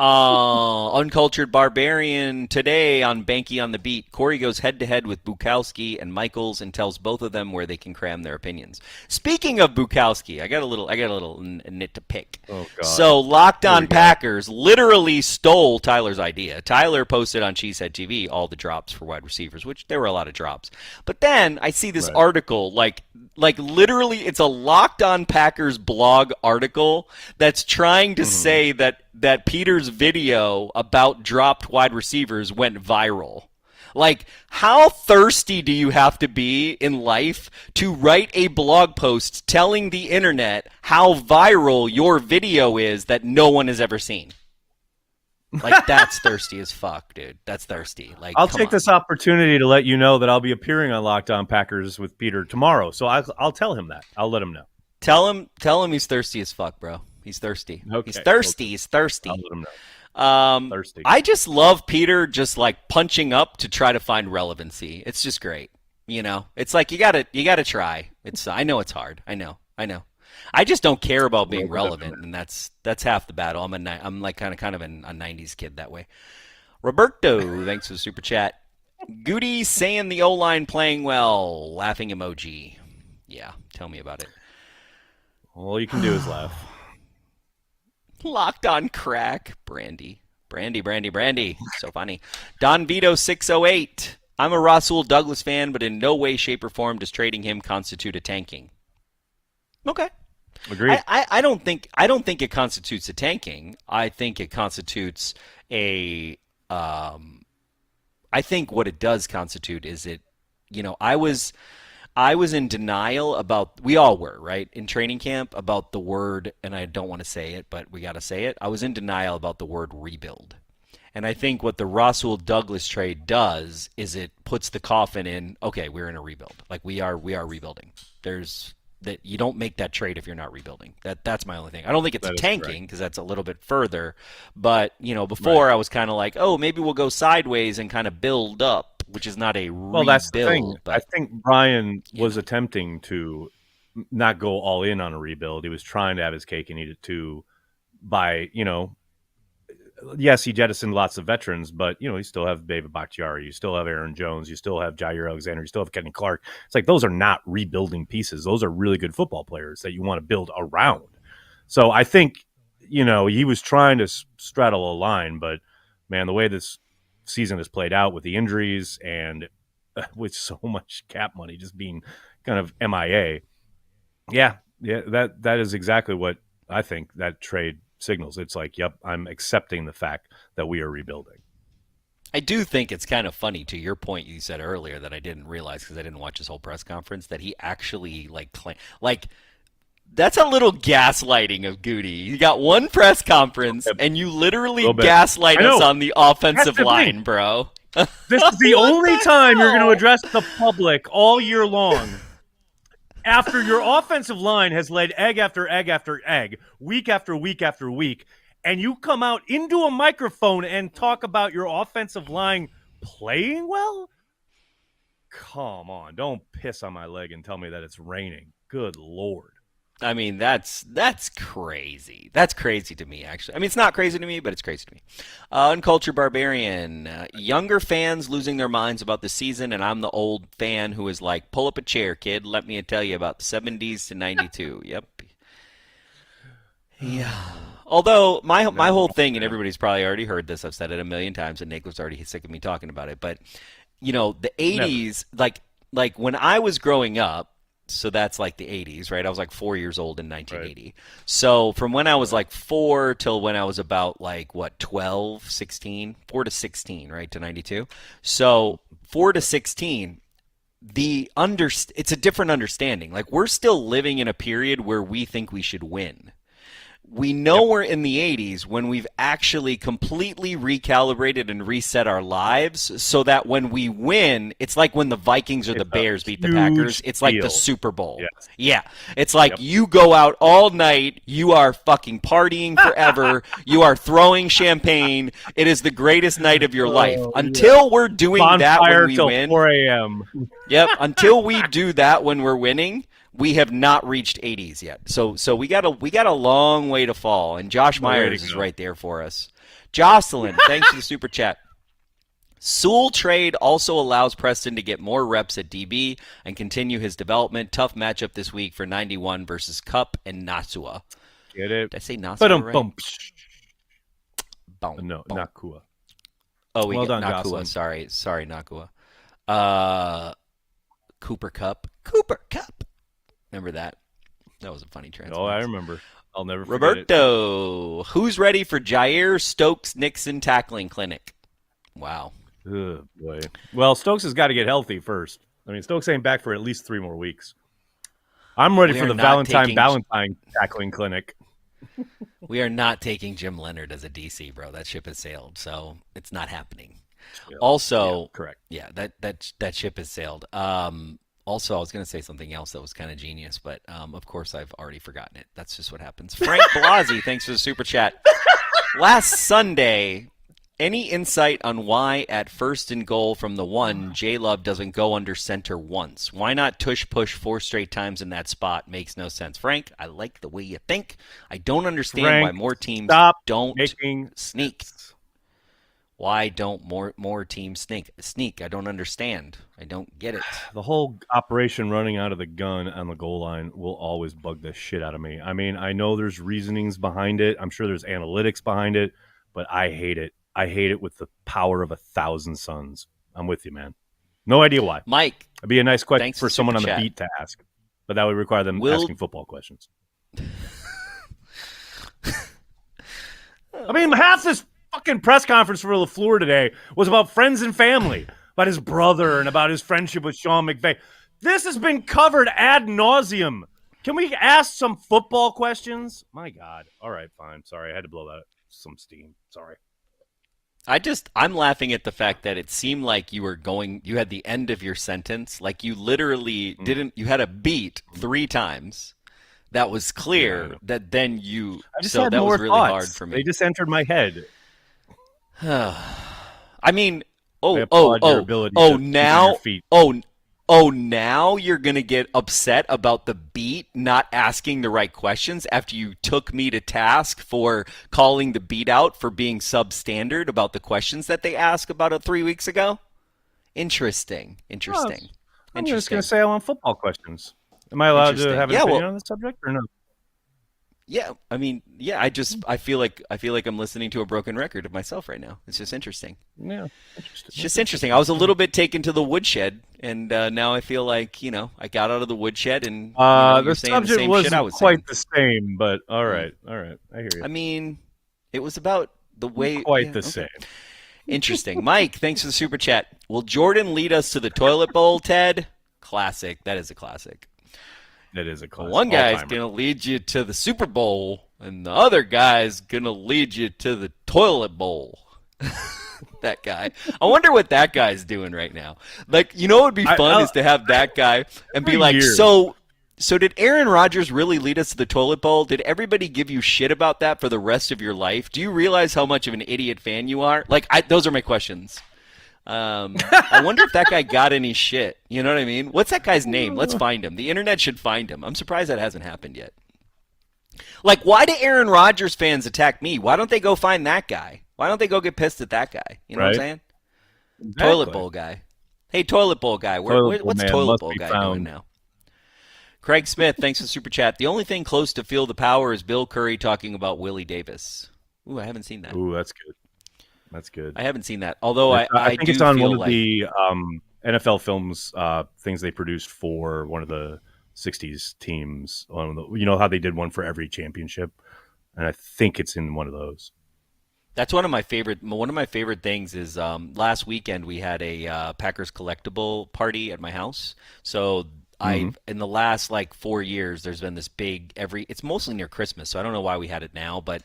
Uncultured Barbarian today on Behnke on the Beat. Corey goes head-to-head with Bukowski and Michaels and tells both of them where they can cram their opinions. Speaking of Bukowski, I got a little nit to pick. Oh, God. So Locked On Packers literally stole Tyler's idea. Tyler posted on CHTV all the drops for wide receivers, which there were a lot of drops. But then I see this article, like literally it's a Locked On Packers blog article that's trying to say that Peter's video about dropped wide receivers went viral. Like, how thirsty do you have to be in life to write a blog post telling the internet how viral your video is that no one has ever seen? Like, that's thirsty as fuck, dude. That's thirsty. Like, I'll take this opportunity to let you know that I'll be appearing on Locked On Packers with Peter tomorrow. So I'll tell him that. I'll let him know. Tell him he's thirsty as fuck, bro. He's thirsty. Okay. He's thirsty. Okay. He's thirsty. I'll let him know. Thirsty. I just love Peter just like punching up to try to find relevancy. It's just great. It's like you gotta try. I know it's hard. I know. I just don't care about being relevant, and that's half the battle. I'm like kind of a 90s kid that way. Roberto, thanks for the super chat. Goody saying the O-line playing well. Laughing emoji. Yeah, tell me about it. All you can do is laugh. Locked on crack. Brandy. So funny. Don Vito 608. I'm a Rasul Douglas fan, but in no way, shape, or form does trading him constitute a tanking. Okay. Agreed. I don't think it constitutes a tanking. I think it constitutes a I think what it does constitute is I was in denial about, we all were, right, in training camp about the word, and I don't want to say it, but we got to say it. I was in denial about the word rebuild. And I think what the Rasul Douglas trade does is it puts the coffin in, okay, we're in a rebuild. Like we are rebuilding. That you don't make that trade if you're not rebuilding. That's my only thing. I don't think it's tanking because that's a little bit further. But, before I was kind of like, oh, maybe we'll go sideways and kind of build up, which is not a rebuild. Well, that's the thing. But, I think Brian was attempting to not go all in on a rebuild. He was trying to have his cake and eat it too by, yes, he jettisoned lots of veterans, but, you still have David Bakhtiari. You still have Aaron Jones. You still have Jair Alexander. You still have Kenny Clark. It's like those are not rebuilding pieces. Those are really good football players that you want to build around. So I think, he was trying to straddle a line, but, man, the way this season has played out with the injuries and with so much cap money just being kind of MIA, that is exactly what I think that trade signals. It's like, yep, I'm accepting the fact that we are rebuilding. I do think it's kind of funny, to your point you said earlier that I didn't realize because I didn't watch his whole press conference, that he actually That's a little gaslighting of Goody. You got one press conference, and you literally gaslight us on the offensive line, bro. This is the only time you're going to address the public all year long. After your offensive line has laid egg after egg after egg, week after week after week, and you come out into a microphone and talk about your offensive line playing well? Come on, don't piss on my leg and tell me that it's raining. Good Lord. I mean, that's crazy. That's crazy to me, actually. I mean, it's not crazy to me, but it's crazy to me. Uncultured Barbarian. Younger fans losing their minds about the season, and I'm the old fan who is like, pull up a chair, kid. Let me tell you about the 70s to 92. Yep. Yeah. Although, my whole thing, and everybody's probably already heard this, I've said it a million times, and Nagler's already sick of me talking about it, but, you know, the 80s, like when I was growing up, so that's like the 80s, right? I was like 4 years old in 1980. Right. So from when I was like 4 till when I was about like, 12, 16? 4 to 16, right, to 92. So 4 to 16, it's a different understanding. Like, we're still living in a period where we think we should win. We know we're in the 80s when we've actually completely recalibrated and reset our lives so that when we win, it's like when the Vikings or the Bears beat the Packers. It's like the Super Bowl. Yes. Yeah. It's like you go out all night. You are fucking partying forever. You are throwing champagne. It is the greatest night of your life. Until we're doing that when we win. 4 a.m. Yep. Until we do that when we're winning, we have not reached 80s yet. So we got a long way to fall, and Josh Myers is right there for us. Jocelyn, thanks for the super chat. Sewell trade also allows Preston to get more reps at DB and continue his development. Tough matchup this week for 91 versus Cup and Nasua. Get it? Did I say Nasua right? No, Nakua. Oh, we got Nakua. Jocelyn. Sorry, Nakua. Cooper Cup. Remember that? That was a funny transfer. Oh, I remember. I'll never forget Roberto, who's ready for Jair Stokes-Nixon tackling clinic? Wow. Oh, boy. Well, Stokes has got to get healthy first. I mean, Stokes ain't back for at least 3 more weeks. I'm ready for the Valentine tackling clinic. We are not taking Jim Leonard as a DC, bro. That ship has sailed, so it's not happening. Yeah. Also, correct. Yeah, that ship has sailed. Also, I was going to say something else that was kind of genius, but of course I've already forgotten it. That's just what happens. Frank Blasi, thanks for the super chat. Last Sunday, any insight on why at first and goal from the 1, J-Love doesn't go under center once? Why not tush push 4 straight times in that spot? Makes no sense. Frank, I like the way you think. I don't understand why more teams don't sneak. Why don't more teams sneak? I don't understand. I don't get it. The whole operation running out of the gun on the goal line will always bug the shit out of me. I mean, I know there's reasonings behind it. I'm sure there's analytics behind it, but I hate it. I hate it with the power of 1,000 suns. I'm with you, man. No idea why. Mike. It'd be a nice question for someone on the beat to ask, but that would require them asking football questions. I mean, half this fucking press conference for LaFleur today was about friends and family, about his brother and about his friendship with Sean McVay. This has been covered ad nauseum. Can we ask some football questions? My God. All right, fine. Sorry, I had to blow that some steam. Sorry. I'm laughing at the fact that it seemed like you had the end of your sentence, like you literally you had a beat 3 times. That was clear that then you, so that was really hard for me. They just entered my head. I mean, now you're going to get upset about the beat not asking the right questions after you took me to task for calling the beat out for being substandard about the questions that they asked about 3 weeks ago? Interesting. I'm just going to say I want football questions. Am I allowed to have an opinion on this subject or no? Yeah, I mean, I feel like I'm listening to a broken record of myself right now. It's just interesting. Yeah, it's just interesting. I was a little bit taken to the woodshed, and now I feel like I got out of the woodshed, and the subject wasn't quite the same. But all right, I hear you. I mean, it was about the way the same. Interesting, Mike. Thanks for the super chat. Will Jordan lead us to the toilet bowl, Ted? Classic. That is a classic. It is a classic. One guy's going to lead you to the Super Bowl, and the other guy's going to lead you to the toilet bowl. That guy. I wonder what that guy's doing right now. Like, you know what would be fun is to have that guy and be like, so did Aaron Rodgers really lead us to the toilet bowl? Did everybody give you shit about that for the rest of your life? Do you realize how much of an idiot fan you are? Like, those are my questions. I wonder if that guy got any shit. You know what I mean? What's that guy's name? Let's find him. The internet should find him. I'm surprised that hasn't happened yet. Like, why do Aaron Rodgers fans attack me? Why don't they go find that guy? Why don't they go get pissed at that guy? You know what I'm saying? Exactly. Toilet bowl guy. Hey, toilet bowl guy. What's toilet bowl guy doing now? Craig Smith, thanks for the super chat. The only thing close to Feel the Power is Bill Curry talking about Willie Davis. Ooh, I haven't seen that. Ooh, that's good. That's good. I haven't seen that. Although I think it's on one of the NFL Films things they produced for one of the 60s teams. You know how they did one for every championship? And I think it's in one of those. That's one of my favorite things is last weekend we had a Packers collectible party at my house. So in the last 4 years, there's been this big it's mostly near Christmas, so I don't know why we had it now, but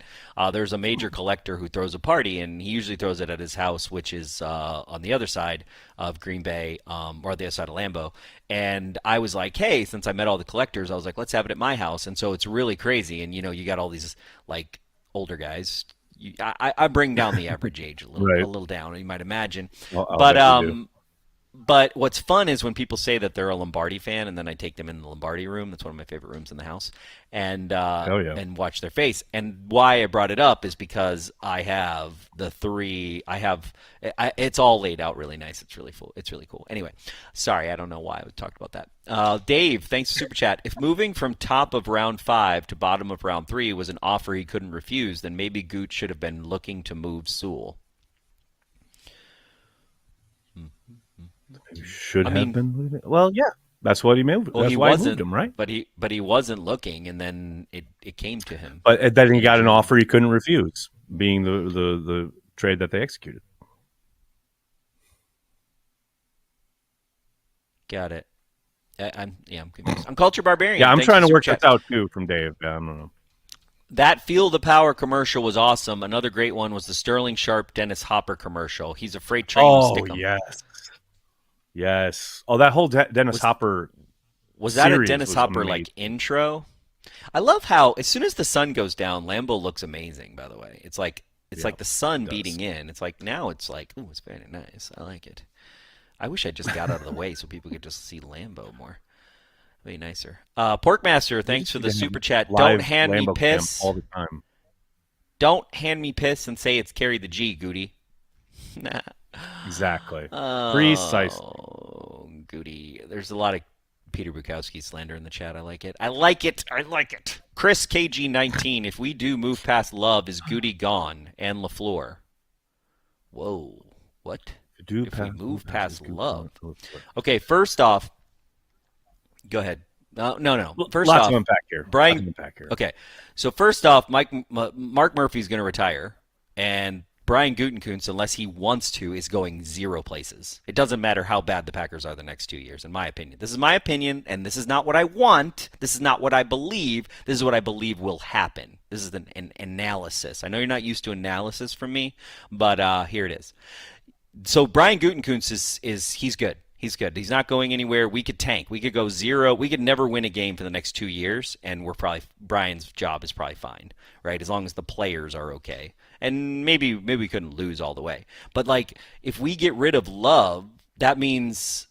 there's a major collector who throws a party, and he usually throws it at his house, which is on the other side of Green Bay, or the other side of Lambeau. And I was like, hey, since I met all the collectors, I was like, let's have it at my house. And so it's really crazy, and you got all these older guys. I bring down the average age a little down, you might imagine. But what's fun is when people say that they're a Lombardi fan, and then I take them in the Lombardi room. That's one of my favorite rooms in the house, and and watch their face. And why I brought it up is because I have the three. It's all laid out really nice. It's really full. It's really cool. Anyway, sorry, I don't know why I talked about that. Dave, thanks for super chat. If moving from top of round 5 to bottom of round 3 was an offer he couldn't refuse, then maybe Gooch should have been looking to move Sewell. Should have been. Well, yeah, that's what he moved. Well, that's why he moved him, right? But he wasn't looking, and then it came to him. But then he got an offer he couldn't refuse, being the trade that they executed. Got it. I'm confused. I'm Culture Barbarian. Yeah, I'm trying to work this out too from Dave. I don't know. That Feel the Power commercial was awesome. Another great one was the Sterling Sharp Dennis Hopper commercial. He's a freight train will stick him. Yes. Oh, that whole Dennis Hopper was that a Dennis Hopper intro? I love how as soon as the sun goes down, Lambeau looks amazing. By the way, it's like the sun beating in. It's like now it's ooh, it's very nice. I like it. I wish I just got out of the way so people could just see Lambeau more. Be nicer. Porkmaster, thanks for the super chat. Don't hand me piss all the time. Don't hand me piss and say it's Carry the G, Goody. Nah. Exactly. Precisely. Goody. There's a lot of Peter Bukowski slander in the chat. I like it. I like it. Chris KG19. If we do move past Love, is Goody gone? And LaFleur. Whoa. What? If we move past Love. Okay, first off, go ahead. No. First Lots off, of unpack here. Brian. Okay, so first off, Mark Murphy's going to retire, and Brian Gutekunst, unless he wants to, is going 0 places. It doesn't matter how bad the Packers are the next 2 years, in my opinion. This is my opinion, and this is not what I want. This is not what I believe. This is what I believe will happen. This is an analysis. I know you're not used to analysis from me, but here it is. So Brian Gutekunst he's good. He's good. He's not going anywhere. We could tank. We could go 0. We could never win a game for the next 2 years, and Brian's job is probably fine, right? As long as the players are okay. And maybe we couldn't lose all the way. But if we get rid of Love, that means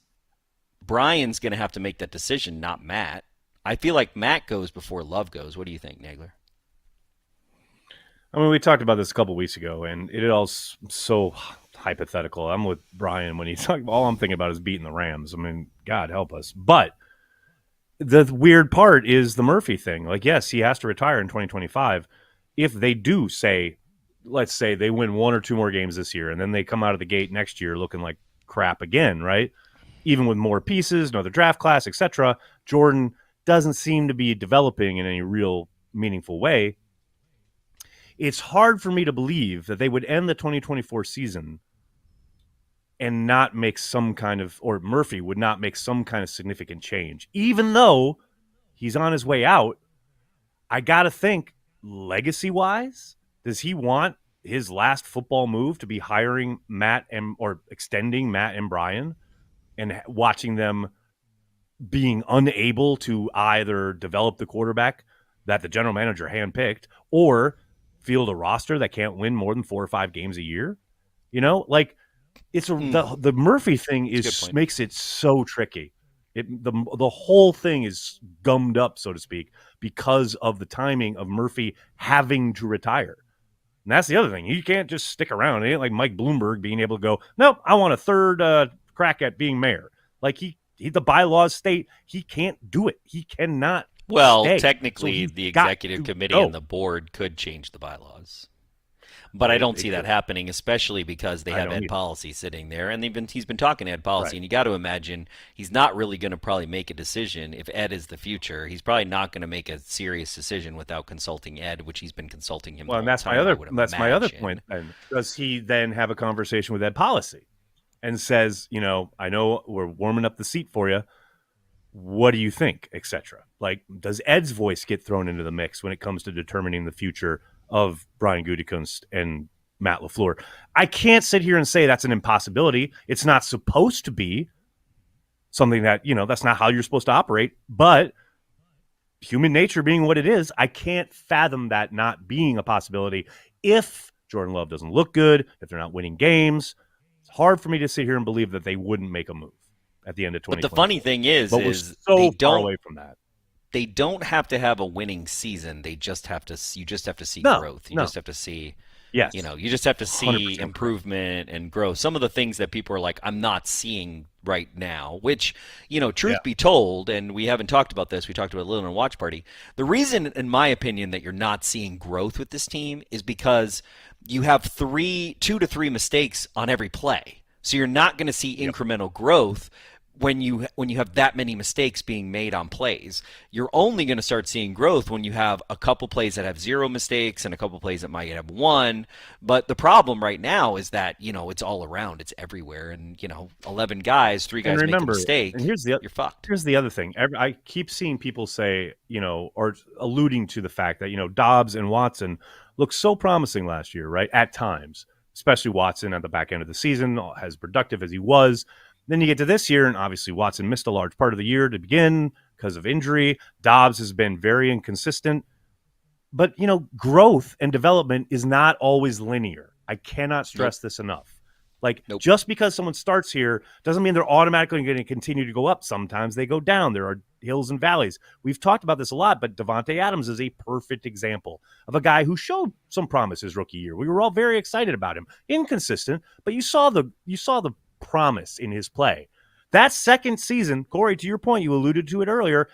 Brian's going to have to make that decision, not Matt. I feel like Matt goes before Love goes. What do you think, Nagler? I mean, we talked about this a couple weeks ago, and it all so hypothetical. I'm with Brian when he's talking. All I'm thinking about is beating the Rams. I mean, God help us. But the weird part is the Murphy thing. Yes, he has to retire in 2025. If they do let's say they win 1 or 2 more games this year, and then they come out of the gate next year looking like crap again, right? Even with more pieces, another draft class, etc. Jordan doesn't seem to be developing in any real meaningful way. It's hard for me to believe that they would end the 2024 season and not make some kind of, or Murphy would not make some kind of significant change, even though He's on his way out. I got to think, legacy-wise, does he want his last football move to be hiring or extending Matt and Brian and watching them being unable to either develop the quarterback that the general manager handpicked or field a roster that can't win more than 4 or 5 games a year? Like it's the Murphy thing makes it so tricky. The whole thing is gummed up, so to speak, because of the timing of Murphy having to retire. And that's the other thing. You can't just stick around. It ain't like Mike Bloomberg being able to go, nope, I want a third crack at being mayor. Like the bylaws state he can't do it. He cannot. Well, stay. technically, So the executive committee and the board could change the bylaws. But I don't see that happening, especially because they have Ed Policy sitting there, and he's been talking to Ed Policy, and you got to imagine he's not really going to probably make a decision if Ed is the future. He's probably not going to make a serious decision without consulting Ed, which he's been consulting him. Well, and that's my other point. And does he then have a conversation with Ed Policy and says, I know we're warming up the seat for you. What do you think, etc.? Like, does Ed's voice get thrown into the mix when it comes to determining the future of Brian Gutekunst and Matt LaFleur? I can't sit here and say that's an impossibility. It's not supposed to be something that, that's not how you're supposed to operate. But human nature being what it is, I can't fathom that not being a possibility if Jordan Love doesn't look good, if they're not winning games. It's hard for me to sit here and believe that they wouldn't make a move at the end of 2020. But the funny thing is we're so far away from that. They don't have to have a winning season. You just have to see growth. You just have to see, you just have to see improvement and growth. Some of the things that people are like, I'm not seeing right now, which, truth be told, and we haven't talked about this. We talked about it a little in a watch party. The reason, in my opinion, that you're not seeing growth with this team is because you have 2 to 3 mistakes on every play. So you're not going to see incremental growth when you have that many mistakes being made on plays. You're only going to start seeing growth when you have a couple plays that have 0 mistakes and a couple plays that might have 1. But the problem right now is that, it's all around. It's everywhere. And, 11 guys, 3 guys make a mistake, and you're fucked. Here's the other thing. I keep seeing people say, or alluding to the fact that, Dobbs and Watson looked so promising last year, right? At times, especially Watson at the back end of the season, as productive as he was. Then you get to this year, and obviously Watson missed a large part of the year to begin because of injury. Dobbs has been very inconsistent. But, growth and development is not always linear. I cannot stress this enough. Just because someone starts here doesn't mean they're automatically going to continue to go up. Sometimes they go down. There are hills and valleys. We've talked about this a lot, but Davante Adams is a perfect example of a guy who showed some promise his rookie year. We were all very excited about him. Inconsistent, but you saw the promise in his play. That second season, Corey, to your point, you alluded to it earlier.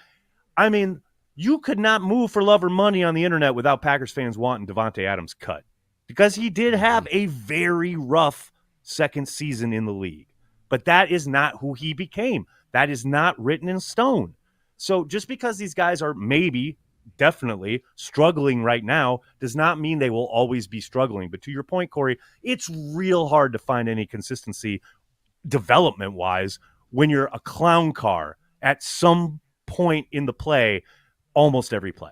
I mean, you could not move for love or money on the internet without Packers fans wanting Davante Adams cut, because he did have a very rough second season in the league. But that is not who he became. That is not written in stone. So just because these guys are definitely struggling right now does not mean they will always be struggling. But to your point, Corey, it's real hard to find any consistency development-wise when you're a clown car at some point in the play, almost every play.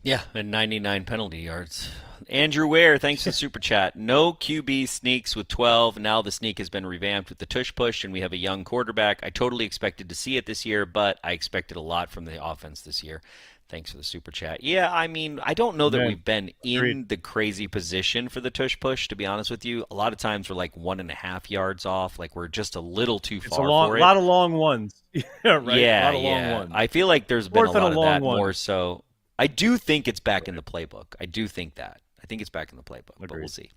Yeah, and 99 penalty yards. Andrew Ware, thanks for the super chat. No QB sneaks with 12. Now the sneak has been revamped with the tush push, and we have a young quarterback. I totally expected to see it this year, but I expected a lot from the offense this year. Thanks for the super chat. Yeah, I mean, I don't know that we've been in the crazy position for the tush push, to be honest with you. A lot of times we're like 1.5 yards off. Like, we're just a little too far for it. A lot of long ones. Right? Yeah, a lot of long ones. I feel like there's been a lot of that more so. I do think it's back in the playbook. I do think that. I think it's back in the playbook, but we'll see.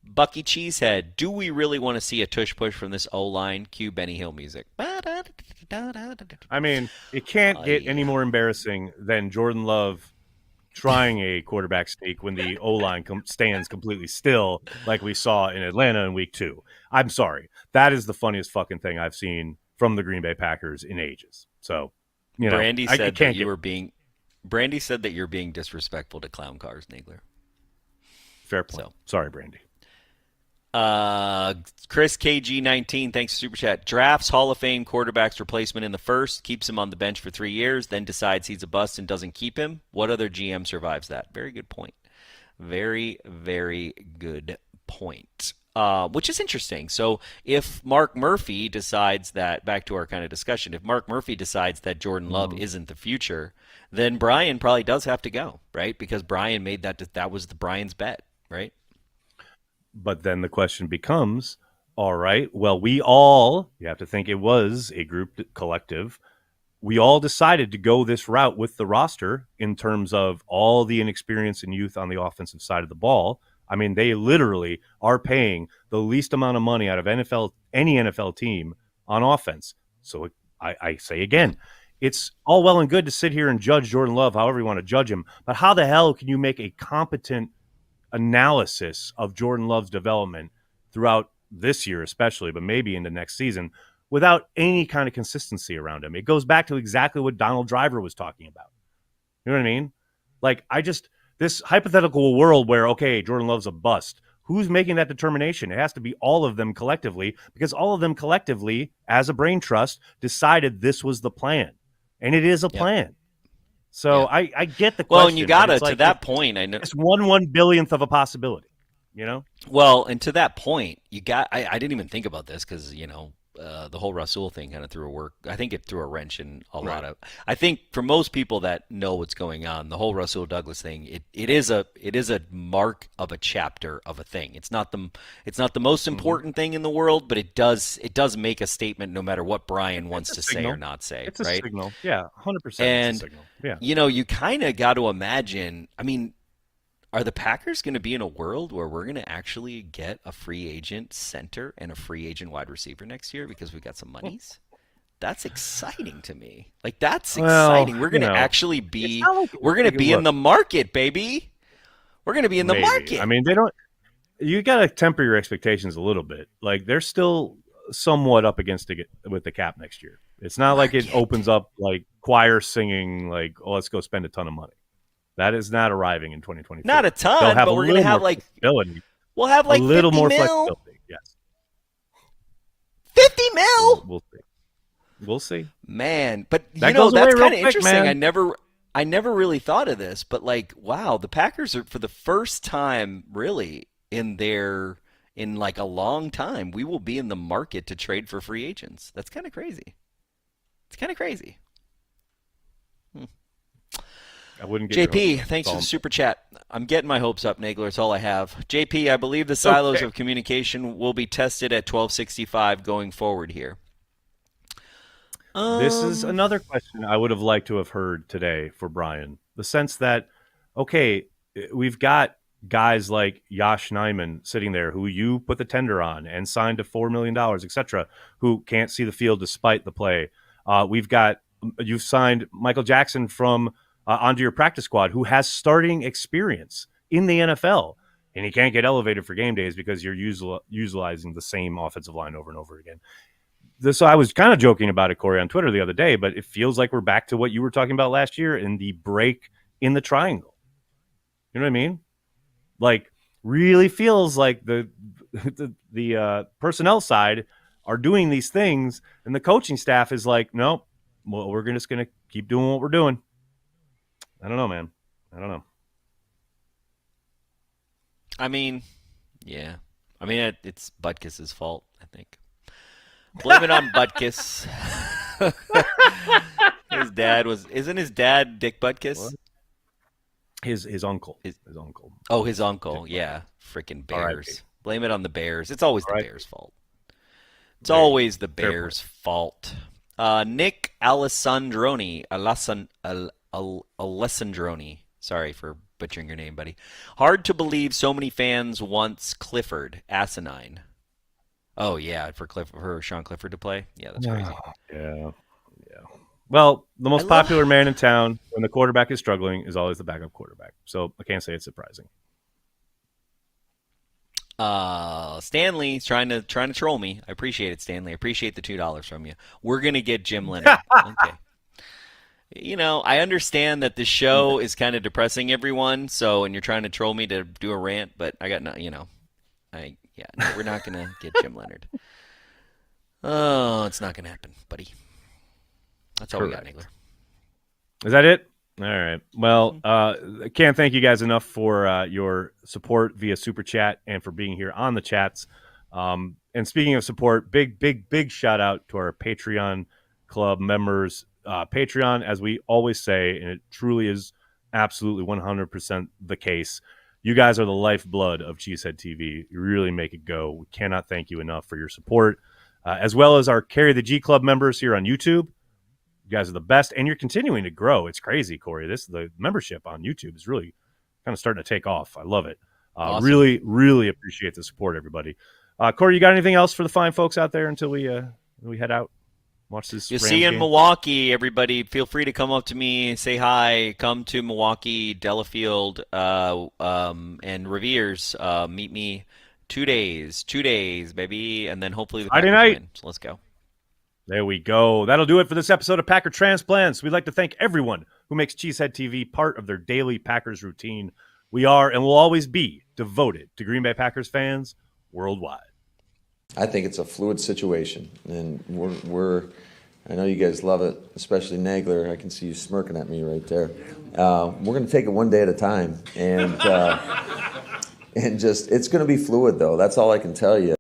Bucky Cheesehead, do we really want to see a tush push from this O-line? Cue Benny Hill music. I mean, it can't get any more embarrassing than Jordan Love trying a quarterback sneak when the O-line stands completely still, like we saw in Atlanta in week 2. I'm sorry. That is the funniest fucking thing I've seen from the Green Bay Packers in ages. So, Brandy said that you're being disrespectful to clown cars, Nagler. Fair point. Sorry, Brandy. Chris KG19, thanks for Super Chat. Drafts Hall of Fame quarterback's replacement in the first, keeps him on the bench for 3 years, then decides he's a bust and doesn't keep him. What other GM survives that? Very good point. Very, very good point. Which is interesting. So if Mark Murphy decides that, back to our kind of discussion, if Mark Murphy decides that Jordan Love isn't the future, then Brian probably does have to go, right? Because Brian made that was Brian's bet, right? But then the question becomes, all right, well, you have to think it was a group collective. We all decided to go this route with the roster in terms of all the inexperience and youth on the offensive side of the ball. I mean, they literally are paying the least amount of money out of any NFL team on offense. So I say again, it's all well and good to sit here and judge Jordan Love however you want to judge him, but how the hell can you make a competent analysis of Jordan Love's development throughout this year especially, but maybe into next season, without any kind of consistency around him? It goes back to exactly what Donald Driver was talking about. You know what I mean? Like, this hypothetical world where, okay, Jordan Love's a bust. Who's making that determination? It has to be all of them collectively, because all of them collectively, as a brain trust, decided this was the plan. And it is a plan. So I get the question. Well, and you got to that point. I know it's 1/1 billionth of a possibility, you know? Well, and to that point, I didn't even think about this because, the whole Rasul thing kind of I think it threw a wrench in a lot of. I think for most people that know what's going on, the whole Rasul Douglas thing, it is a mark of a chapter of a thing. It's not the most important thing in the world, but it does make a statement no matter what Brian wants to say or not say. It's a right? signal, yeah, 100%. And it's a signal. Yeah, you kind of got to imagine. I mean, are the Packers going to be in a world where we're going to actually get a free agent center and a free agent wide receiver next year because we've got some monies? That's exciting to me. Like, that's exciting. We're going to actually be we're going to be in the market, baby. We're going to be in the market. I mean, you got to temper your expectations a little bit. Like, they're still somewhat up against it with the cap next year. It's not like it opens up like choir singing like, oh, let's go spend a ton of money. That is not arriving in 2024. Not a ton, but we're going to have we'll have like a little 50 more mil. flexibility. Yes, 50 mil. We'll see. Man, but that's kind of interesting. Man. I never really thought of this, but like, wow, the Packers are for the first time really in like a long time, we will be in the market to trade for free agents. That's kind of crazy. It's kind of crazy. I wouldn't get JP, thanks for the super chat. I'm getting my hopes up, Nagler. It's all I have. JP, I believe the silos of communication will be tested at 1265 going forward here. This is another question I would have liked to have heard today for Brian. The sense that, okay, we've got guys like Yosh Nijman sitting there who you put the tender on and signed to $4 million, etc., who can't see the field despite the play. You've signed Michael Jackson from onto your practice squad who has starting experience in the NFL, and he can't get elevated for game days because you're utilizing the same offensive line over and over again. So I was kind of joking about it, Corey, on Twitter the other day, but it feels like we're back to what you were talking about last year in the break in the triangle. You know what I mean? Like, really feels like the personnel side are doing these things, and the coaching staff is like, nope, well, we're just going to keep doing what we're doing. I don't know, man. I don't know. I mean, yeah. I mean, it's Butkus's fault, I think. Blame it on Butkus. Isn't his dad Dick Butkus? What? His uncle. His uncle. Oh, his uncle. Yeah. Freaking Bears. Blame it on the Bears. It's always the Bears' fault. It's always the Bears' fault. Nick Alessandroni. Alessandroni. Sorry for butchering your name, buddy. Hard to believe so many fans wants Clifford. Asinine. Oh, yeah, for Sean Clifford to play? Yeah, that's crazy. Yeah. Well, the most popular man in town when the quarterback is struggling is always the backup quarterback. So I can't say it's surprising. Stanley's trying to troll me. I appreciate it, Stanley. I appreciate the $2 from you. We're going to get Jim Leonard. Okay. I understand that the show is kind of depressing everyone, and you're trying to troll me to do a rant, but I got no, Yeah, no, we're not going to get Jim Leonard. Oh, it's not going to happen, buddy. That's all we got, Nagler. Is that it? All right. Well, I can't thank you guys enough for your support via Super Chat and for being here on the chats. And speaking of support, big shout out to our Patreon club members. Patreon, as we always say, and it truly is absolutely 100% the case, you guys are the lifeblood of Cheesehead TV. You really make it go. We cannot thank you enough for your support, as well as our Carry the G Club members here on YouTube. You guys are the best, and you're continuing to grow. It's crazy, Corey. The membership on YouTube is really kind of starting to take off. I love it. Awesome. Really appreciate the support, everybody. Corey, you got anything else for the fine folks out there until we head out? Watch this. You see you in Milwaukee, everybody. Feel free to come up to me, say hi. Come to Milwaukee, Delafield, and Revere's. Meet me 2 days, baby, and then hopefully the Packers Friday night. win. So let's go. There we go. That'll do it for this episode of Packer Transplants. We'd like to thank everyone who makes Cheesehead TV part of their daily Packers routine. We are and will always be devoted to Green Bay Packers fans worldwide. I think it's a fluid situation, and I know you guys love it, especially Nagler. I can see you smirking at me right there. We're going to take it one day at a time, and just it's going to be fluid, though. That's all I can tell you.